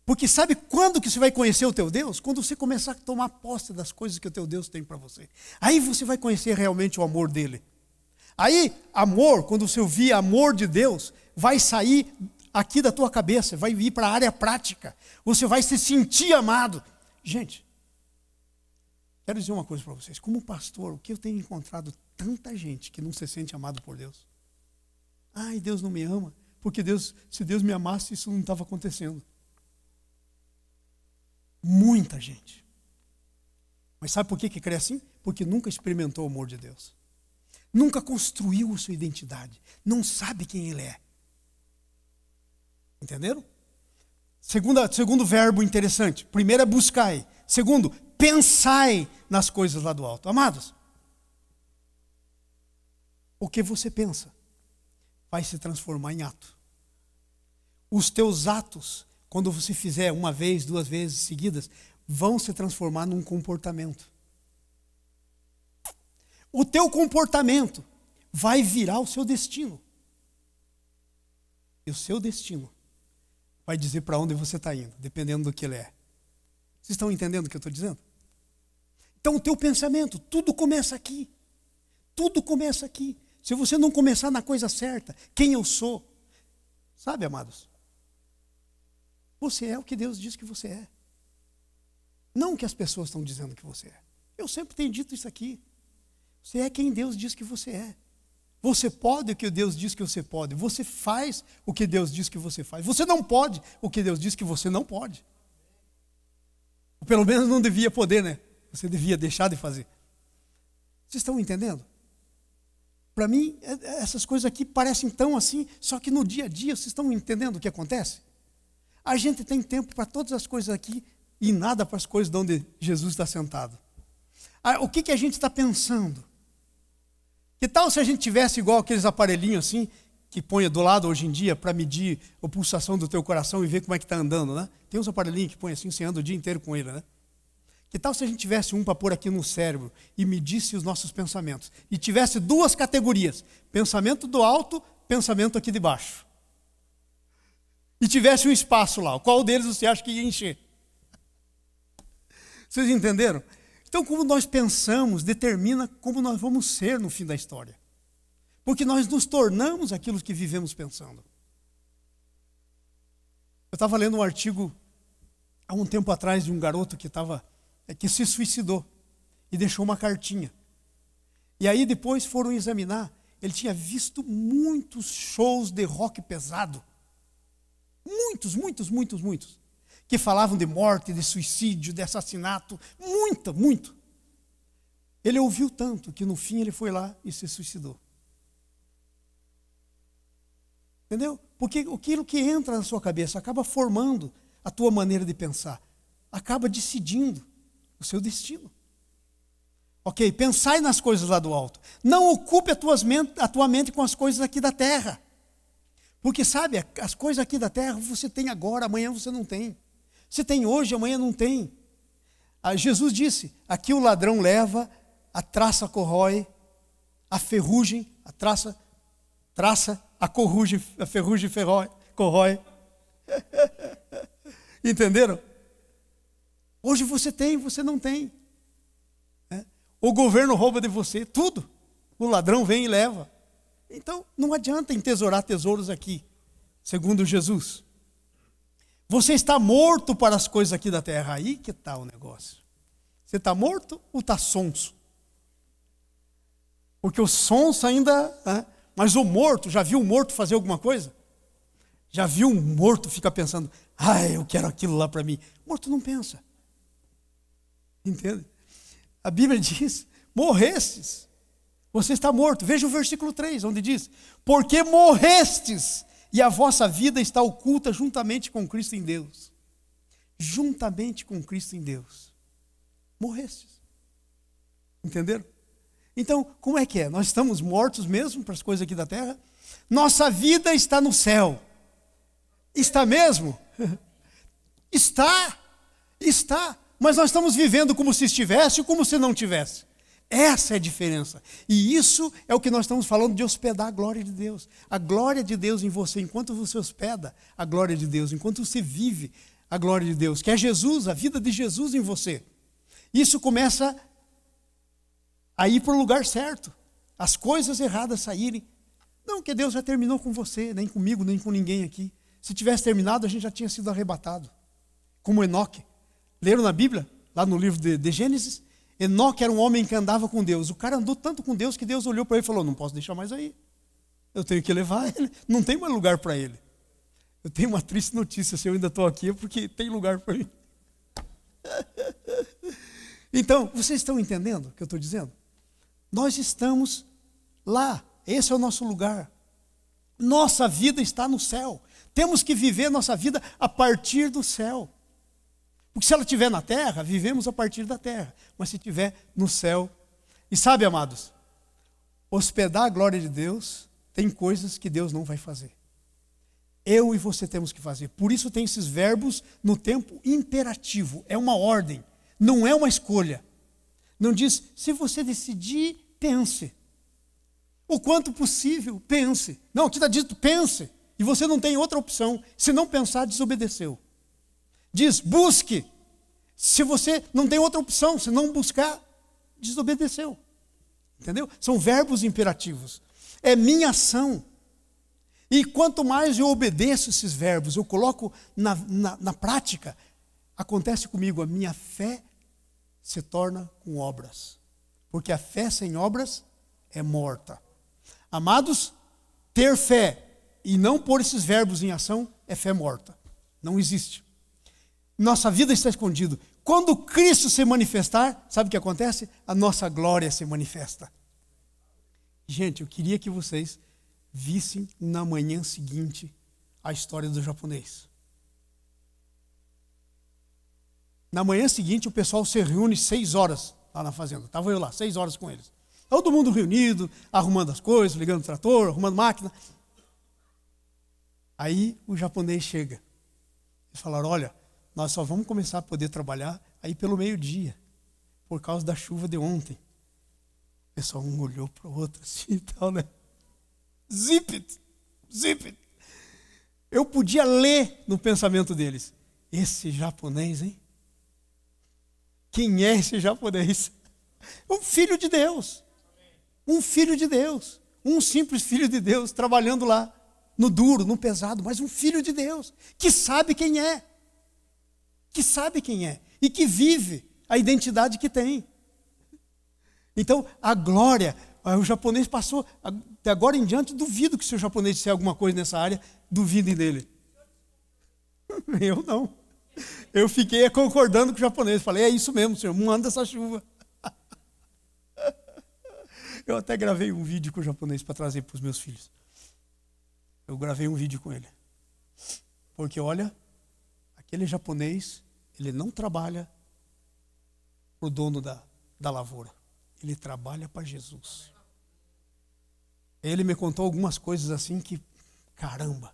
Porque sabe quando que você vai conhecer o teu Deus? Quando você começar a tomar posse das coisas que o teu Deus tem para você. Aí você vai conhecer realmente o amor dele. Aí, amor, quando você ouvir amor de Deus, vai sair aqui da tua cabeça, vai ir para a área prática. Você vai se sentir amado. Gente, quero dizer uma coisa para vocês. Como pastor, o que eu tenho encontrado tanta gente que não se sente amado por Deus. Ai, Deus não me ama. Porque se Deus me amasse, isso não estava acontecendo. Muita gente. Mas sabe por que crê assim? Porque nunca experimentou o amor de Deus. Nunca construiu a sua identidade. Não sabe quem Ele é. Entenderam? Segundo verbo interessante. Primeiro é buscai. Segundo, pensai nas coisas lá do alto. Amados, o que você pensa vai se transformar em ato. Os teus atos, quando você fizer 1 vez, 2 vezes seguidas, vão se transformar num comportamento. O teu comportamento vai virar o seu destino. E o seu destino vai dizer para onde você está indo, dependendo do que ele é. Vocês estão entendendo o que eu estou dizendo? Então o teu pensamento, tudo começa aqui. Tudo começa aqui. Se você não começar na coisa certa, quem eu sou, sabe, amados? Você é o que Deus diz que você é. Não o que as pessoas estão dizendo que você é. Eu sempre tenho dito isso aqui. Você é quem Deus diz que você é. Você pode o que Deus diz que você pode. Você faz o que Deus diz que você faz. Você não pode o que Deus diz que você não pode. Ou pelo menos não devia poder, né? Você devia deixar de fazer. Vocês estão entendendo? Para mim, essas coisas aqui parecem tão assim, só que no dia a dia, vocês estão entendendo o que acontece? A gente tem tempo para todas as coisas aqui e nada para as coisas de onde Jesus está sentado. O que a gente está pensando? Que tal se a gente tivesse igual aqueles aparelhinhos assim, que põe do lado hoje em dia para medir a pulsação do teu coração e ver como é que está andando, né? Tem uns aparelhinhos que põe assim, você anda o dia inteiro com ele, né? Que tal se a gente tivesse um para pôr aqui no cérebro e medisse os nossos pensamentos? E tivesse 2 categorias, pensamento do alto, pensamento aqui de baixo. E tivesse um espaço lá, qual deles você acha que ia encher? Vocês entenderam? Então, como nós pensamos, determina como nós vamos ser no fim da história. Porque nós nos tornamos aquilo que vivemos pensando. Eu estava lendo um artigo há um tempo atrás de um garoto que se suicidou e deixou uma cartinha. E aí depois foram examinar. Ele tinha visto muitos shows de rock pesado. Muitos. Que falavam de morte, de suicídio, de assassinato. Muito. Ele ouviu tanto que no fim ele foi lá e se suicidou. Entendeu? Porque aquilo que entra na sua cabeça acaba formando a tua maneira de pensar. Acaba decidindo o seu destino. Ok, pensai nas coisas lá do alto. Não ocupe a tua mente com as coisas aqui da terra. Porque sabe, as coisas aqui da terra você tem agora, amanhã você não tem. Você tem hoje, amanhã não tem. Jesus disse, aqui o ladrão leva, a traça corrói, a ferrugem, a traça, a ferrugem corrói. Entenderam? Hoje você tem, você não tem. O governo rouba de você tudo. O ladrão vem e leva. Então, não adianta entesourar tesouros aqui, segundo Jesus. Você está morto para as coisas aqui da terra. Aí que está o negócio. Você está morto ou está sonso? Porque o sonso ainda... Mas o morto, já viu o morto fazer alguma coisa? Já viu um morto ficar pensando, eu quero aquilo lá para mim. O morto não pensa. Entende? A Bíblia diz, morrestes. Você está morto. Veja o versículo 3, onde diz, porque morrestes, e a vossa vida está oculta juntamente com Cristo em Deus. Juntamente com Cristo em Deus. Morrestes. Entenderam? Então, como é que é? Nós estamos mortos mesmo para as coisas aqui da terra? Nossa vida está no céu. Está mesmo? Está. Mas nós estamos vivendo como se estivesse ou como se não tivesse. Essa é a diferença. E isso é o que nós estamos falando de hospedar a glória de Deus. A glória de Deus em você, enquanto você hospeda a glória de Deus, enquanto você vive a glória de Deus, que é Jesus, a vida de Jesus em você. Isso começa a ir para o lugar certo. As coisas erradas saírem. Não que Deus já terminou com você, nem comigo, nem com ninguém aqui. Se tivesse terminado, a gente já tinha sido arrebatado. Como Enoque. Leram na Bíblia, lá no livro de Gênesis? Enoque era um homem que andava com Deus. O cara andou tanto com Deus que Deus olhou para ele e falou, não posso deixar mais aí. Eu tenho que levar ele. Não tem mais lugar para ele. Eu tenho uma triste notícia, se eu ainda estou aqui é porque tem lugar para mim. Então, vocês estão entendendo o que eu estou dizendo? Nós estamos lá. Esse é o nosso lugar. Nossa vida está no céu. Temos que viver nossa vida a partir do céu. Porque se ela estiver na terra, vivemos a partir da terra. Mas se estiver no céu... E sabe, amados, hospedar a glória de Deus, tem coisas que Deus não vai fazer. Eu e você temos que fazer. Por isso tem esses verbos no tempo imperativo. É uma ordem, não é uma escolha. Não diz, se você decidir, pense. O quanto possível, pense. Não, aqui está dito, pense. E você não tem outra opção. Se não pensar, desobedeceu. Diz, busque. Se você não tem outra opção, se não buscar, desobedeceu. Entendeu? São verbos imperativos. É minha ação. E quanto mais eu obedeço esses verbos, eu coloco na prática, acontece comigo, a minha fé se torna com obras. Porque a fé sem obras é morta. Amados, ter fé e não pôr esses verbos em ação é fé morta. Não existe. Nossa vida está escondida. Quando Cristo se manifestar, sabe o que acontece? A nossa glória se manifesta. Gente, eu queria que vocês vissem na manhã seguinte a história do japonês. Na manhã seguinte, o pessoal se reúne 6 horas lá na fazenda. Estava eu lá, 6 horas com eles. Todo mundo reunido, arrumando as coisas, ligando o trator, arrumando máquina. Aí o japonês chega. Eles falaram, olha, nós só vamos começar a poder trabalhar aí pelo meio-dia, por causa da chuva de ontem. O pessoal um olhou para o outro assim e tal, né? Zip it. Eu podia ler no pensamento deles. Esse japonês, hein? Quem é esse japonês? Um filho de Deus. Um filho de Deus. Um simples filho de Deus, trabalhando lá, no duro, no pesado, mas um filho de Deus, que sabe quem é. Que sabe quem é. E que vive a identidade que tem. Então, a glória, o japonês passou, de agora em diante, duvido que se o japonês disser alguma coisa nessa área, duvidem dele. Eu não. Eu fiquei concordando com o japonês. Falei, é isso mesmo, senhor, manda essa chuva. Eu até gravei um vídeo com o japonês para trazer para os meus filhos. Eu gravei um vídeo com ele. Porque, olha, aquele japonês, ele não trabalha para o dono da lavoura. Ele trabalha para Jesus. Ele me contou algumas coisas assim que, caramba.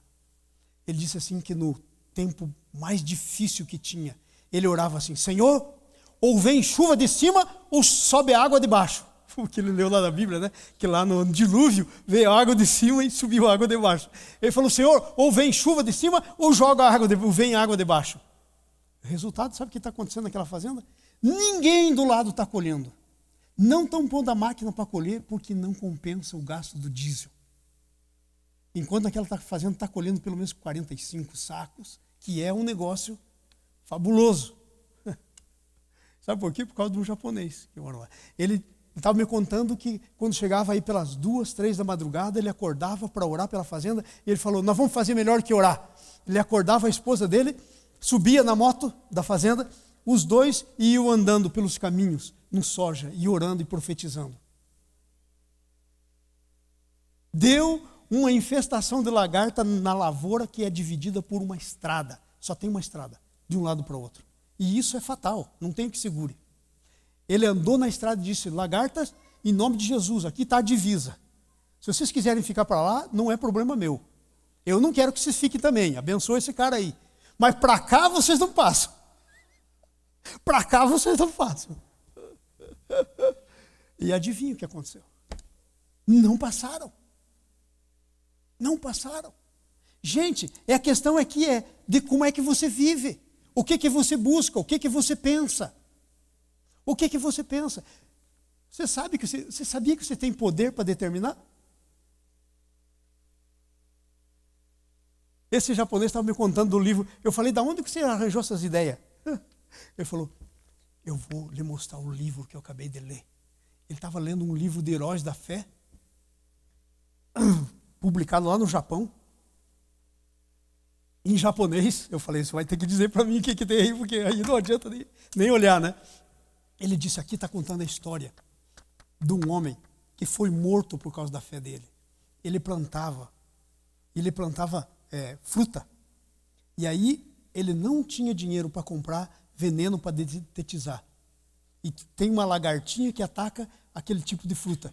Ele disse assim que no tempo mais difícil que tinha, ele orava assim, Senhor, ou vem chuva de cima, ou sobe água de baixo. O que ele leu lá na Bíblia, né? Que lá no dilúvio veio água de cima e subiu água de baixo. Ele falou, Senhor, ou vem chuva de cima, ou vem água de baixo. Resultado, sabe o que está acontecendo naquela fazenda? Ninguém do lado está colhendo. Não estão pondo a máquina para colher porque não compensa o gasto do diesel. Enquanto aquela fazenda está colhendo pelo menos 45 sacos, que é um negócio fabuloso. Sabe por quê? Por causa de um japonês que mora lá. Ele estava me contando que quando chegava aí pelas 2, 3 da madrugada, ele acordava para orar pela fazenda, e ele falou, nós vamos fazer melhor que orar. Ele acordava a esposa dele, subia na moto da fazenda, os dois iam andando pelos caminhos, no soja, e orando e profetizando. Deu uma infestação de lagarta na lavoura que é dividida por uma estrada. Só tem uma estrada, de um lado para o outro. E isso é fatal, não tem o que segure. Ele andou na estrada e disse, lagartas, em nome de Jesus, aqui está a divisa. Se vocês quiserem ficar para lá, não é problema meu. Eu não quero que vocês fiquem também, abençoe esse cara aí. Mas para cá vocês não passam. Para cá vocês não passam. E adivinha o que aconteceu? Não passaram. Não passaram. Gente, a questão aqui é de como é que você vive. O que você busca, o que você pensa. O que você pensa? Você sabia que você tem poder para determinar? Esse japonês estava me contando do livro. Eu falei, da onde que você arranjou essas ideias? Ele falou, eu vou lhe mostrar o livro que eu acabei de ler. Ele estava lendo um livro de heróis da fé, publicado lá no Japão, em japonês. Eu falei, você vai ter que dizer para mim o que tem aí, porque aí não adianta nem olhar, né? Ele disse, aqui está contando a história de um homem que foi morto por causa da fé dele. Ele plantava fruta. E aí ele não tinha dinheiro para comprar veneno para detetizar. E tem uma lagartinha que ataca aquele tipo de fruta.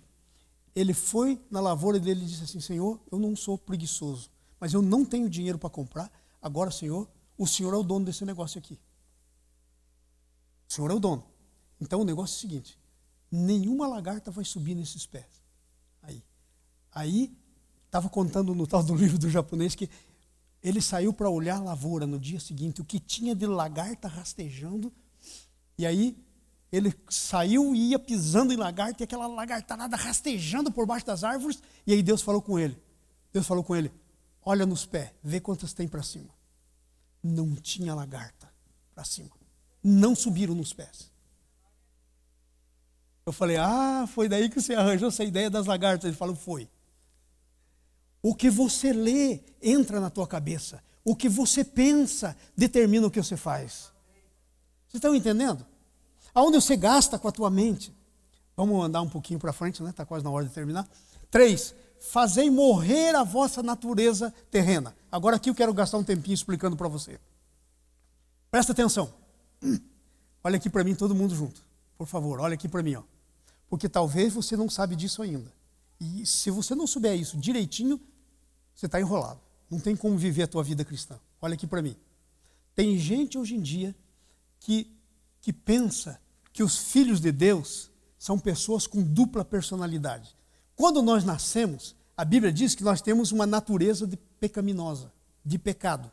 Ele foi na lavoura dele e disse assim, Senhor, eu não sou preguiçoso, mas eu não tenho dinheiro para comprar. Agora, Senhor, o Senhor é o dono desse negócio aqui. O Senhor é o dono. Então o negócio é o seguinte, nenhuma lagarta vai subir nesses pés. Aí estava contando no tal do livro do japonês que ele saiu para olhar a lavoura no dia seguinte, o que tinha de lagarta rastejando, e aí ele saiu e ia pisando em lagarta, e aquela lagartarada rastejando por baixo das árvores, e aí Deus falou com ele, olha nos pés, vê quantas tem para cima. Não tinha lagarta para cima, não subiram nos pés. Eu falei, foi daí que você arranjou essa ideia das lagartas. Ele falou, foi. O que você lê entra na tua cabeça. O que você pensa determina o que você faz. Vocês estão entendendo? Aonde você gasta com a tua mente? Vamos andar um pouquinho para frente, né? Está quase na hora de terminar. 3. Fazei morrer a vossa natureza terrena. Agora aqui eu quero gastar um tempinho explicando para você. Presta atenção. Olha aqui para mim, todo mundo junto. Por favor, olha aqui para mim, ó. Porque talvez você não sabe disso ainda. E se você não souber isso direitinho, você está enrolado. Não tem como viver a tua vida cristã. Olha aqui para mim. Tem gente hoje em dia que pensa que os filhos de Deus são pessoas com dupla personalidade. Quando nós nascemos, a Bíblia diz que nós temos uma natureza pecaminosa, de pecado.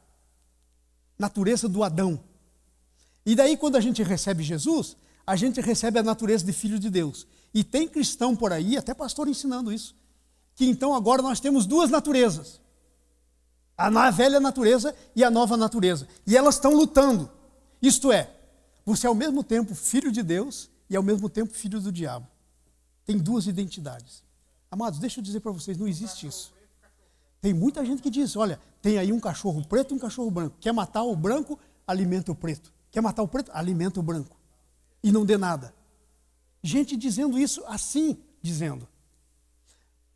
Natureza do Adão. E daí quando a gente recebe Jesus, a gente recebe a natureza de filho de Deus. E tem cristão por aí, até pastor ensinando isso, que então agora nós temos duas naturezas. A velha natureza e a nova natureza. E elas estão lutando. Isto é, você é ao mesmo tempo filho de Deus e ao mesmo tempo filho do diabo. Tem duas identidades. Amados, deixa eu dizer para vocês, não existe isso. Tem muita gente que diz, olha, tem aí um cachorro preto e um cachorro branco. Quer matar o branco, alimenta o preto. Quer matar o preto, alimenta o branco. E não dê nada. Gente dizendo isso assim, dizendo.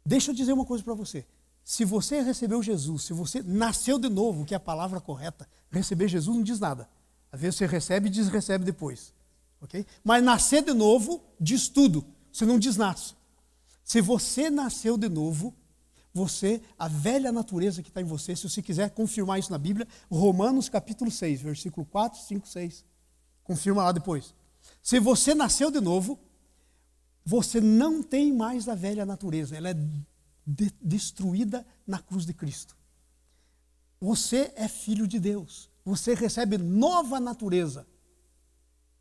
Deixa eu dizer uma coisa para você. Se você recebeu Jesus, se você nasceu de novo, que é a palavra correta, receber Jesus não diz nada. Às vezes você recebe e diz recebe depois. Okay? Mas nascer de novo diz tudo. Você não diz nasce. Se você nasceu de novo, a velha natureza que está em você, se você quiser confirmar isso na Bíblia, Romanos capítulo 6, versículo 4, 5, 6. Confirma lá depois. Se você nasceu de novo, você não tem mais a velha natureza. Ela é destruída na cruz de Cristo. Você é filho de Deus. Você recebe nova natureza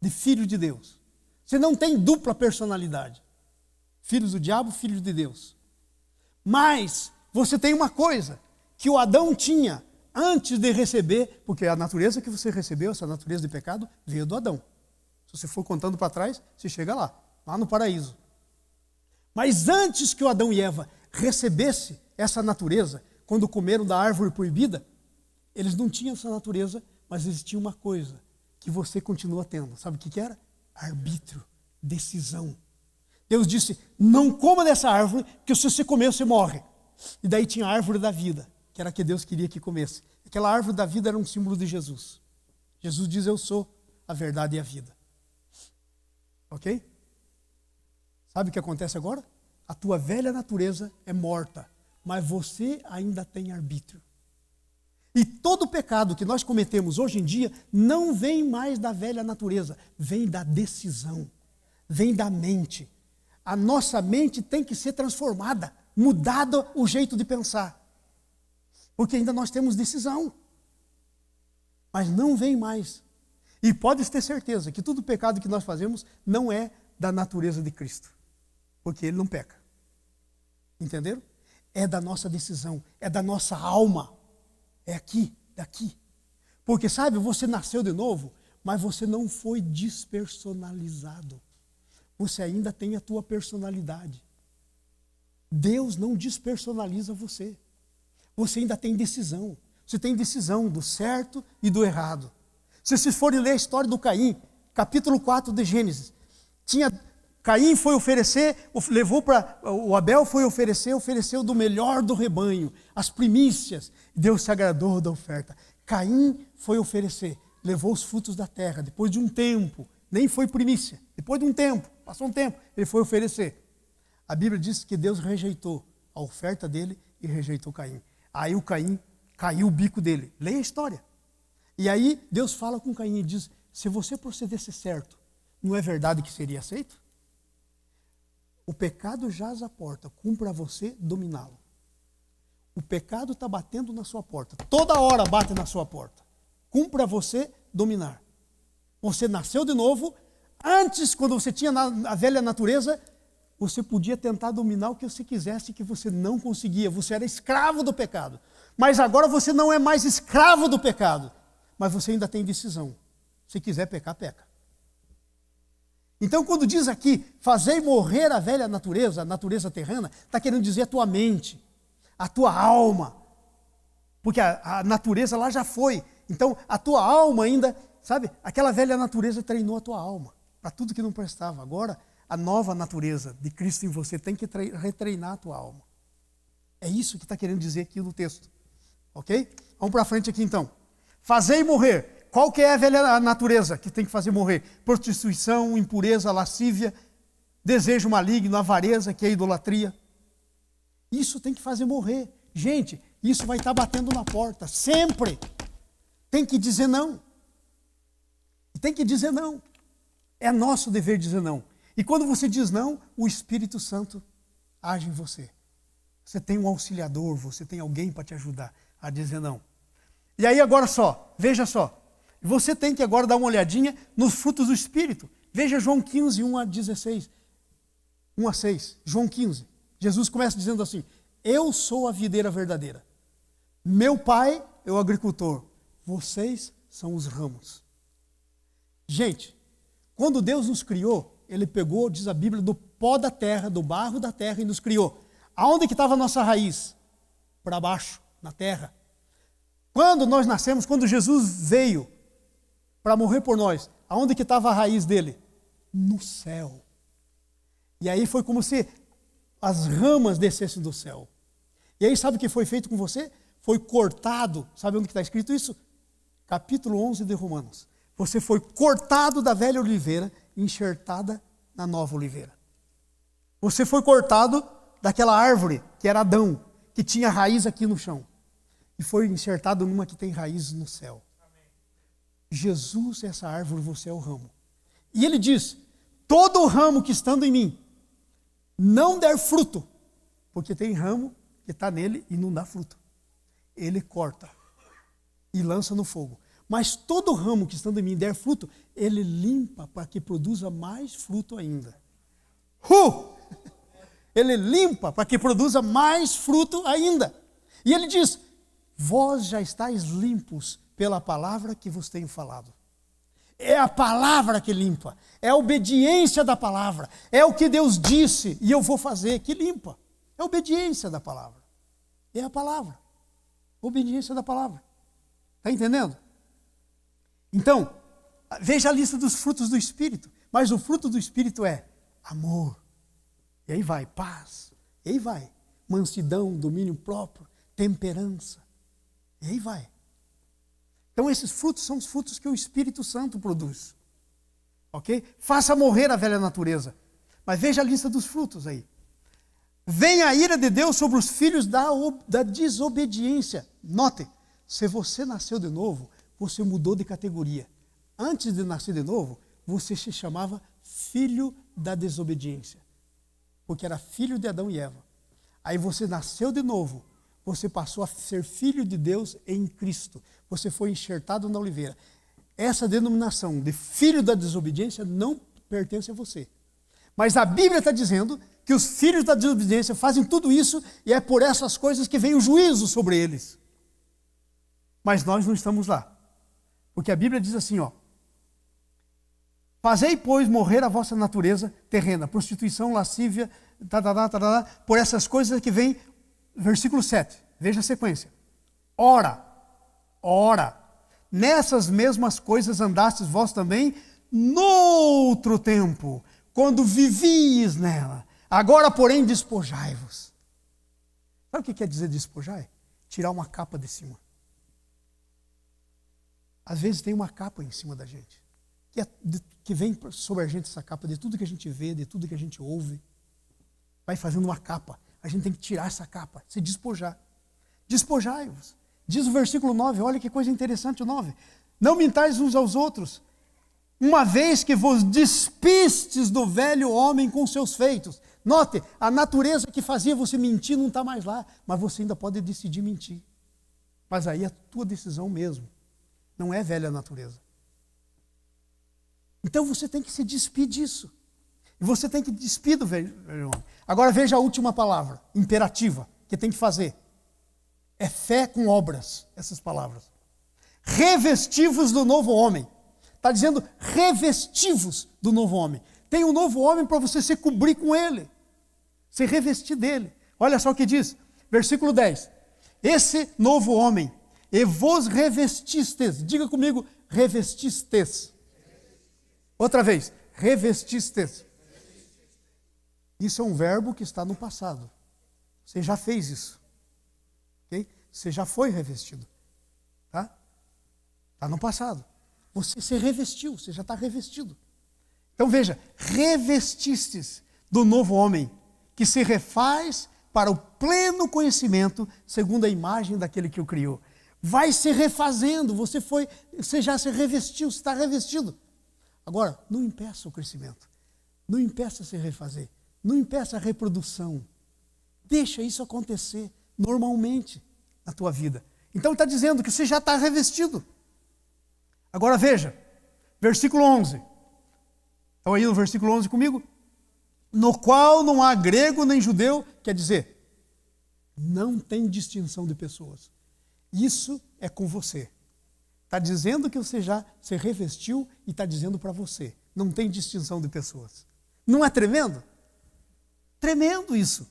de filho de Deus. Você não tem dupla personalidade. Filhos do diabo, filho de Deus. Mas você tem uma coisa que o Adão tinha antes de receber, porque a natureza que você recebeu, essa natureza de pecado, veio do Adão. Se você for contando para trás, você chega lá no paraíso. Mas antes que o Adão e Eva recebesse essa natureza, quando comeram da árvore proibida, eles não tinham essa natureza, mas existia uma coisa que você continua tendo. Sabe o que era? Arbítrio, decisão. Deus disse, não coma dessa árvore, porque se você comer, você morre. E daí tinha a árvore da vida, que era a que Deus queria que comesse. Aquela árvore da vida era um símbolo de Jesus. Jesus diz, eu sou a verdade e a vida. Ok? Sabe o que acontece agora? A tua velha natureza é morta, mas você ainda tem arbítrio. E todo pecado que nós cometemos hoje em dia não vem mais da velha natureza, vem da decisão, vem da mente. A nossa mente tem que ser transformada, mudado o jeito de pensar. Porque ainda nós temos decisão. Mas não vem mais. E pode ter certeza que todo pecado que nós fazemos não é da natureza de Cristo. Porque Ele não peca. Entenderam? É da nossa decisão, é da nossa alma. É aqui, daqui. Porque sabe, você nasceu de novo, mas você não foi despersonalizado. Você ainda tem a tua personalidade. Deus não despersonaliza você. Você ainda tem decisão. Você tem decisão do certo e do errado. Se vocês forem ler a história do Caim, capítulo 4 de Gênesis, Caim foi oferecer, levou para o Abel, foi ofereceu do melhor do rebanho, as primícias. Deus se agradou da oferta. Caim foi oferecer, levou os frutos da terra, depois de um tempo, nem foi primícia, depois de um tempo, passou um tempo, ele foi oferecer. A Bíblia diz que Deus rejeitou a oferta dele e rejeitou Caim. Aí o Caim caiu o bico dele. Leia a história. E aí Deus fala com Caim e diz, se você procedesse certo, não é verdade que seria aceito? O pecado jaz à porta, cumpra você dominá-lo. O pecado está batendo na sua porta, toda hora bate na sua porta. Cumpra você dominar. Você nasceu de novo, antes, quando você tinha a velha natureza, você podia tentar dominar o que você quisesse, que você não conseguia. Você era escravo do pecado. Mas agora você não é mais escravo do pecado. Mas você ainda tem decisão. Se quiser pecar, peca. Então, quando diz aqui, fazei morrer a velha natureza, a natureza terrena, está querendo dizer a tua mente, a tua alma. Porque a natureza lá já foi. Então, a tua alma ainda, sabe, aquela velha natureza treinou a tua alma para tudo que não prestava. Agora, a nova natureza de Cristo em você tem que retreinar a tua alma. É isso que está querendo dizer aqui no texto. Ok? Vamos para frente aqui então. Fazei morrer. Qual que é a velha natureza que tem que fazer morrer? Prostituição, impureza, lascívia, desejo maligno, avareza, que é idolatria. Isso tem que fazer morrer. Gente, isso vai estar batendo na porta, sempre. Tem que dizer não. Tem que dizer não. É nosso dever dizer não. E quando você diz não, o Espírito Santo age em você. Você tem um auxiliador, você tem alguém para te ajudar a dizer não. E aí agora só, veja só. Você tem que agora dar uma olhadinha nos frutos do Espírito. Veja João 15, 1 a 16. 1 a 6. João 15. Jesus começa dizendo assim, eu sou a videira verdadeira. Meu pai é o agricultor. Vocês são os ramos. Gente, quando Deus nos criou, Ele pegou, diz a Bíblia, do pó da terra, do barro da terra e nos criou. Aonde que estava a nossa raiz? Para baixo, na terra. Quando nós nascemos, quando Jesus veio para morrer por nós, aonde que estava a raiz dele? No céu. E aí foi como se as ramas descessem do céu. E aí sabe o que foi feito com você? Foi cortado, sabe onde que está escrito isso? Capítulo 11 de Romanos. Você foi cortado da velha oliveira, enxertada na nova oliveira. Você foi cortado daquela árvore que era Adão, que tinha raiz aqui no chão. E foi enxertado numa que tem raiz no céu. Jesus é essa árvore, você é o ramo. E ele diz, todo ramo que estando em mim não der fruto, porque tem ramo que está nele e não dá fruto, ele corta e lança no fogo. Mas todo ramo que estando em mim der fruto, ele limpa para que produza mais fruto ainda. Ele limpa para que produza mais fruto ainda. E ele diz, vós já estáis limpos pela palavra que vos tenho falado. É a palavra que limpa, é a obediência da palavra, é o que Deus disse e eu vou fazer que limpa. É a obediência da palavra, é a palavra, obediência da palavra. Está entendendo? Então, veja a lista dos frutos do Espírito, mas o fruto do Espírito é amor, e aí vai paz, e aí vai mansidão, domínio próprio, temperança, e aí vai. Então esses frutos são os frutos que o Espírito Santo produz. Ok? Faça morrer a velha natureza. Mas veja a lista dos frutos aí. Vem a ira de Deus sobre os filhos da desobediência. Note, se você nasceu de novo, você mudou de categoria. Antes de nascer de novo, você se chamava filho da desobediência. Porque era filho de Adão e Eva. Aí você nasceu de novo. Você passou a ser filho de Deus em Cristo. Você foi enxertado na oliveira. Essa denominação de filho da desobediência não pertence a você. Mas a Bíblia está dizendo que os filhos da desobediência fazem tudo isso e é por essas coisas que vem o juízo sobre eles. Mas nós não estamos lá. Porque a Bíblia diz assim, ó. Fazei, pois, morrer a vossa natureza terrena, prostituição, lascívia, por essas coisas que vêm. Versículo 7, veja a sequência. Ora, nessas mesmas coisas andastes vós também noutro tempo, quando vivies nela. Agora, porém, despojai-vos. Sabe o que quer dizer despojar? Tirar uma capa de cima. Às vezes tem uma capa em cima da gente, que vem sobre a gente essa capa de tudo que a gente vê, de tudo que a gente ouve. Vai fazendo uma capa. A gente tem que tirar essa capa, se despojar. Despojai-vos. Diz o versículo 9, olha que coisa interessante o 9. Não mintais uns aos outros, uma vez que vos despistes do velho homem com seus feitos. Note, a natureza que fazia você mentir não está mais lá, mas você ainda pode decidir mentir. Mas aí é a tua decisão mesmo, não é velha natureza. Então você tem que se despir disso. E você tem que despir do velho homem. Agora veja a última palavra, imperativa, que tem que fazer. É fé com obras, essas palavras. Revestivos do novo homem. Está dizendo revestivos do novo homem. Tem um novo homem para você se cobrir com ele. Se revestir dele. Olha só o que diz, versículo 10. Esse novo homem, e vos revestistes. Diga comigo, revestistes. Outra vez, revestistes. Isso é um verbo que está no passado. Você já fez isso. Okay? Você já foi revestido. Tá? Está no passado. Você se revestiu, você já está revestido. Então veja, revestistes do novo homem, que se refaz para o pleno conhecimento, segundo a imagem daquele que o criou. Vai se refazendo, você já se revestiu, você está revestido. Agora, não impeça o crescimento. Não impeça se refazer. Não impeça a reprodução. Deixa isso acontecer normalmente na tua vida. Então está dizendo que você já está revestido. Agora veja, versículo 11. Estão aí no versículo 11 comigo? No qual não há grego nem judeu, quer dizer, não tem distinção de pessoas. Isso é com você. Está dizendo que você já se revestiu e está dizendo para você, não tem distinção de pessoas. Não é tremendo? Tremendo isso.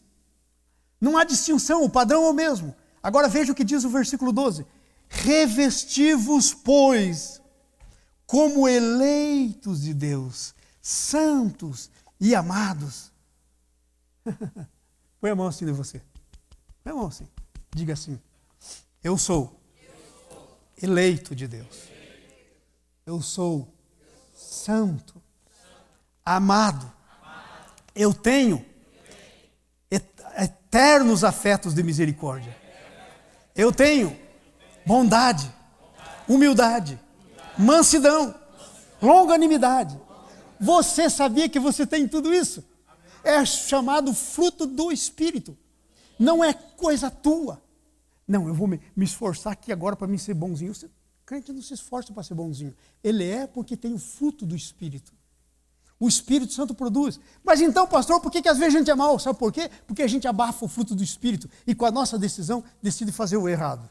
Não há distinção, o padrão é o mesmo. Agora veja o que diz o versículo 12. Revesti-vos, pois, como eleitos de Deus, santos e amados. Põe a mão assim de você. Põe a mão assim. Diga assim. Eu sou eleito de Deus. Eu sou santo, amado. Eu tenho eternos afetos de misericórdia. Eu tenho bondade, humildade, mansidão, longanimidade, Você sabia que você tem tudo isso? É chamado fruto do Espírito. Não é coisa tua. Não, eu vou me esforçar aqui agora para mim ser bonzinho. O crente não se esforça para ser bonzinho. Ele é porque tem o fruto do Espírito. O Espírito Santo produz. Mas então, pastor, por que às vezes a gente é mau? Sabe por quê? Porque a gente abafa o fruto do Espírito e com a nossa decisão decide fazer o errado.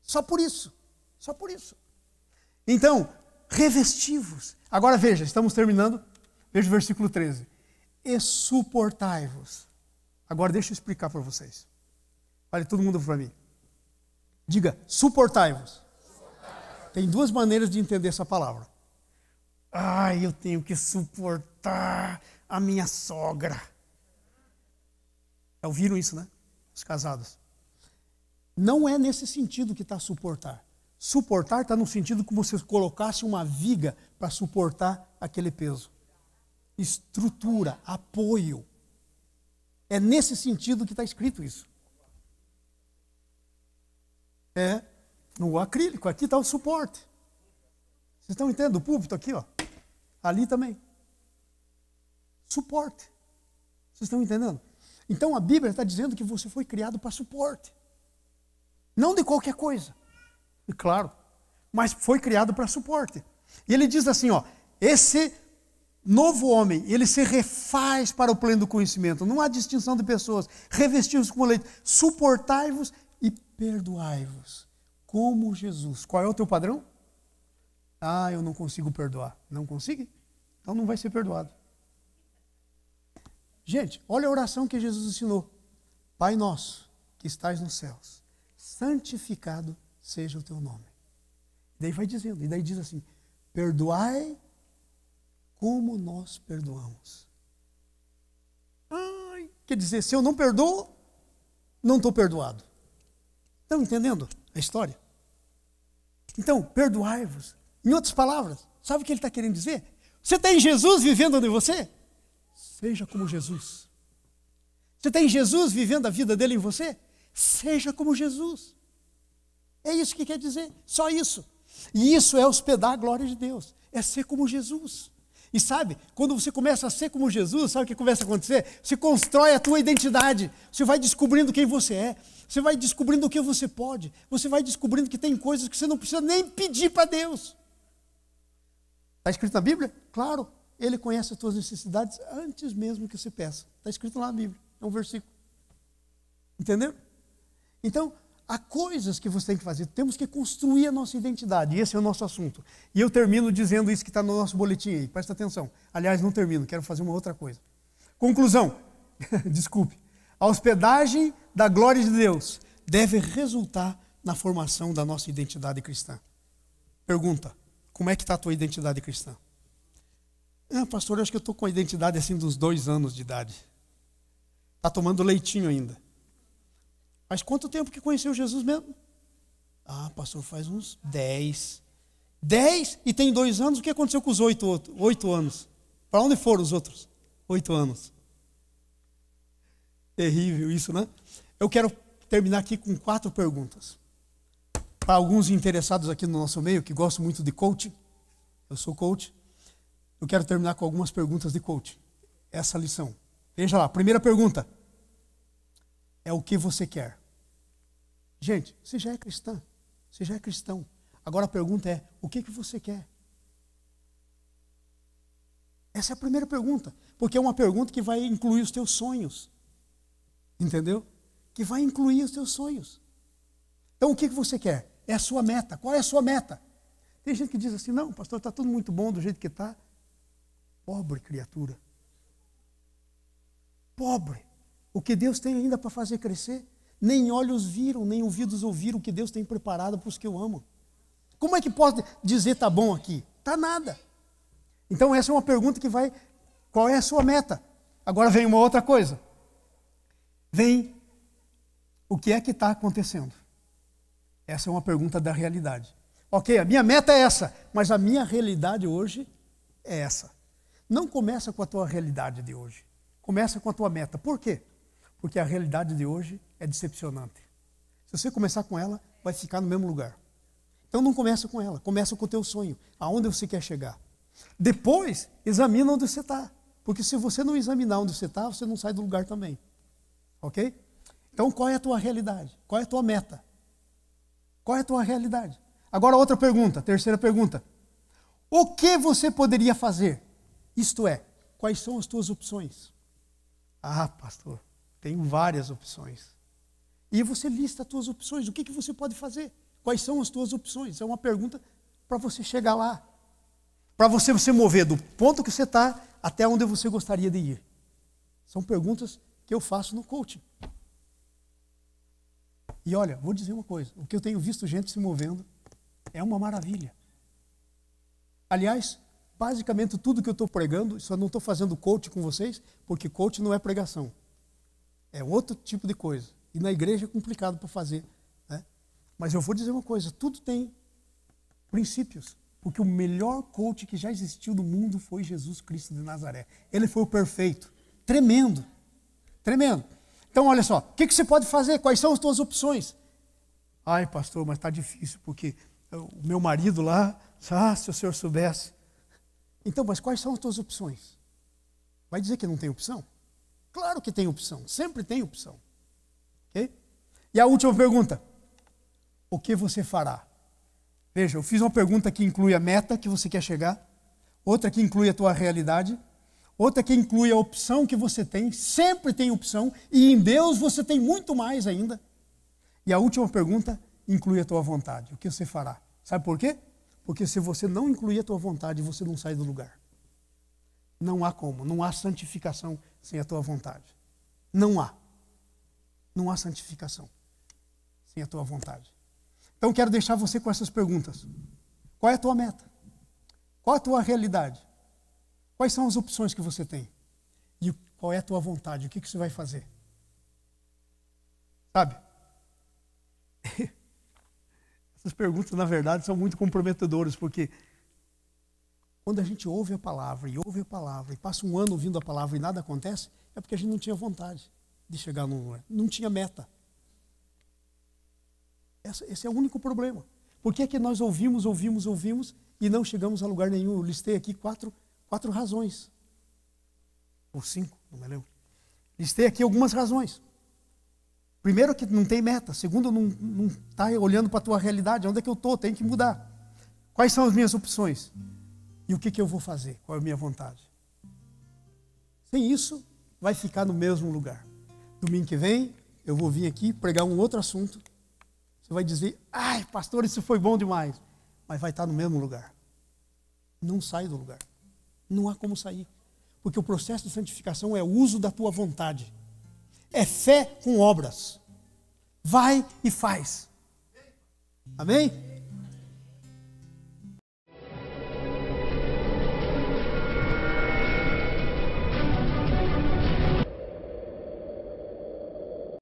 Só por isso. Só por isso. Então, revestivos. Agora veja, estamos terminando. Veja o versículo 13. E suportai-vos. Agora deixa eu explicar para vocês. Olha todo mundo para mim. Diga, suportai-vos. Tem duas maneiras de entender essa palavra. Ai, eu tenho que suportar a minha sogra. Já ouviram isso, né? Os casados. Não é nesse sentido que está suportar. Suportar está no sentido como se você colocasse uma viga para suportar aquele peso. Estrutura, apoio. É nesse sentido que está escrito isso. É no acrílico, aqui está o suporte. Vocês estão entendendo? O púlpito aqui, ó. Ali também. Suporte. Vocês estão entendendo? Então a Bíblia está dizendo que você foi criado para suporte. Não de qualquer coisa. E claro. Mas foi criado para suporte. E ele diz assim, ó. Esse novo homem, ele se refaz para o pleno do conhecimento. Não há distinção de pessoas. Revestivos como leite. Suportai-vos e perdoai-vos. Como Jesus. Qual é o teu padrão? Ah, eu não consigo perdoar. Não consigo? Então não vai ser perdoado. Gente, olha a oração que Jesus ensinou. Pai nosso, que estais nos céus, santificado seja o teu nome. Daí vai dizendo, e daí diz assim, perdoai como nós perdoamos. Ai, quer dizer, se eu não perdoo, não estou perdoado. Estão entendendo a história? Então, perdoai-vos. Em outras palavras, sabe o que ele está querendo dizer? Você tem Jesus vivendo em você? Seja como Jesus. Você tem Jesus vivendo a vida dele em você? Seja como Jesus. É isso que quer dizer, só isso. E isso é hospedar a glória de Deus, é ser como Jesus. E sabe, quando você começa a ser como Jesus, sabe o que começa a acontecer? Você constrói a tua identidade, você vai descobrindo quem você é, você vai descobrindo o que você pode, você vai descobrindo que tem coisas que você não precisa nem pedir para Deus. Está escrito na Bíblia? Claro, Ele conhece as tuas necessidades antes mesmo que você peça. Está escrito lá na Bíblia, é um versículo. Entendeu? Então, há coisas que você tem que fazer, temos que construir a nossa identidade, e esse é o nosso assunto. E eu termino dizendo isso que está no nosso boletim aí, presta atenção. Aliás, não termino, quero fazer uma outra coisa. Conclusão, desculpe, a hospedagem da glória de Deus deve resultar na formação da nossa identidade cristã. Pergunta, como é que está a tua identidade cristã? Ah, pastor, eu acho que eu estou com a identidade assim dos 2 anos de idade. Está tomando leitinho ainda. Mas quanto tempo que conheceu Jesus mesmo? Ah, pastor, faz uns 10. 10 e tem 2 anos, o que aconteceu com os 8 anos? Para onde foram os outros 8 anos? Terrível isso, né? Eu quero terminar aqui com 4 perguntas. Para alguns interessados aqui no nosso meio, que gostam muito de coaching, eu sou coach, eu quero terminar com algumas perguntas de coaching. Essa lição. Veja lá, primeira pergunta. É o que você quer? Gente, você já é cristã, você já é cristão. Agora a pergunta é, o que você quer? Essa é a primeira pergunta, porque é uma pergunta que vai incluir os teus sonhos. Entendeu? Que vai incluir os teus sonhos. Então o que você quer? É a sua meta. Qual é a sua meta? Tem gente que diz assim, não, pastor, está tudo muito bom do jeito que está. Pobre criatura. Pobre. O que Deus tem ainda para fazer crescer, nem olhos viram, nem ouvidos ouviram o que Deus tem preparado para os que o amam. Como é que pode dizer está bom aqui? Está nada. Então essa é uma pergunta que vai, qual é a sua meta? Agora vem uma outra coisa. Vem, o que é que está acontecendo? Essa é uma pergunta da realidade. Ok, a minha meta é essa, mas a minha realidade hoje é essa. Não começa com a tua realidade de hoje. Começa com a tua meta. Por quê? Porque a realidade de hoje é decepcionante. Se você começar com ela, vai ficar no mesmo lugar. Então não começa com ela, começa com o teu sonho. Aonde você quer chegar? Depois, examina onde você está. Porque se você não examinar onde você está, você não sai do lugar também. Ok? Então, qual é a tua realidade? Qual é a tua meta? Qual é a tua realidade? Agora, outra pergunta, terceira pergunta. O que você poderia fazer? Isto é, quais são as tuas opções? Ah, pastor, tenho várias opções. E você lista as tuas opções. O que você pode fazer? Quais são as tuas opções? É uma pergunta para você chegar lá. Para você se mover do ponto que você está até onde você gostaria de ir. São perguntas que eu faço no coaching. E olha, vou dizer uma coisa. O que eu tenho visto gente se movendo é uma maravilha. Aliás, basicamente tudo que eu estou pregando, só não estou fazendo coaching com vocês, porque coaching não é pregação. É outro tipo de coisa. E na igreja é complicado para fazer. Né? Mas eu vou dizer uma coisa, tudo tem princípios. Porque o melhor coach que já existiu no mundo foi Jesus Cristo de Nazaré. Ele foi o perfeito. Tremendo. Tremendo. Então, olha só, o que você pode fazer? Quais são as tuas opções? Ai, pastor, mas está difícil, porque o meu marido lá, se o senhor soubesse. Então, mas quais são as tuas opções? Vai dizer que não tem opção? Claro que tem opção, sempre tem opção. Okay? E a última pergunta, o que você fará? Veja, eu fiz uma pergunta que inclui a meta que você quer chegar, outra que inclui a tua realidade, outra que inclui a opção que você tem, sempre tem opção, e em Deus você tem muito mais ainda. E a última pergunta inclui a tua vontade, o que você fará? Sabe por quê? Porque se você não incluir a tua vontade, você não sai do lugar. Não há como, não há santificação sem a tua vontade. Não há. Não há santificação sem a tua vontade. Então, quero deixar você com essas perguntas. Qual é a tua meta? Qual é a tua realidade? Quais são as opções que você tem? E qual é a tua vontade? O que você vai fazer? Sabe? Essas perguntas, na verdade, são muito comprometedoras, porque quando a gente ouve a palavra, e passa um ano ouvindo a palavra e nada acontece, é porque a gente não tinha vontade de chegar num lugar. Não tinha meta. Esse é o único problema. Por que é que nós ouvimos e não chegamos a lugar nenhum? Eu listei aqui quatro razões. Ou 5, não me lembro. Listei aqui algumas razões. Primeiro, que não tem meta. Segundo, não está olhando para a tua realidade. Onde é que eu estou? Tem que mudar. Quais são as minhas opções? E o que eu vou fazer? Qual é a minha vontade? Sem isso, vai ficar no mesmo lugar. Domingo que vem, eu vou vir aqui pregar um outro assunto. Você vai dizer, ai, pastor, isso foi bom demais. Mas vai estar no mesmo lugar. Não sai do lugar. Não há como sair. Porque o processo de santificação é o uso da tua vontade. É fé com obras. Vai e faz. Amém?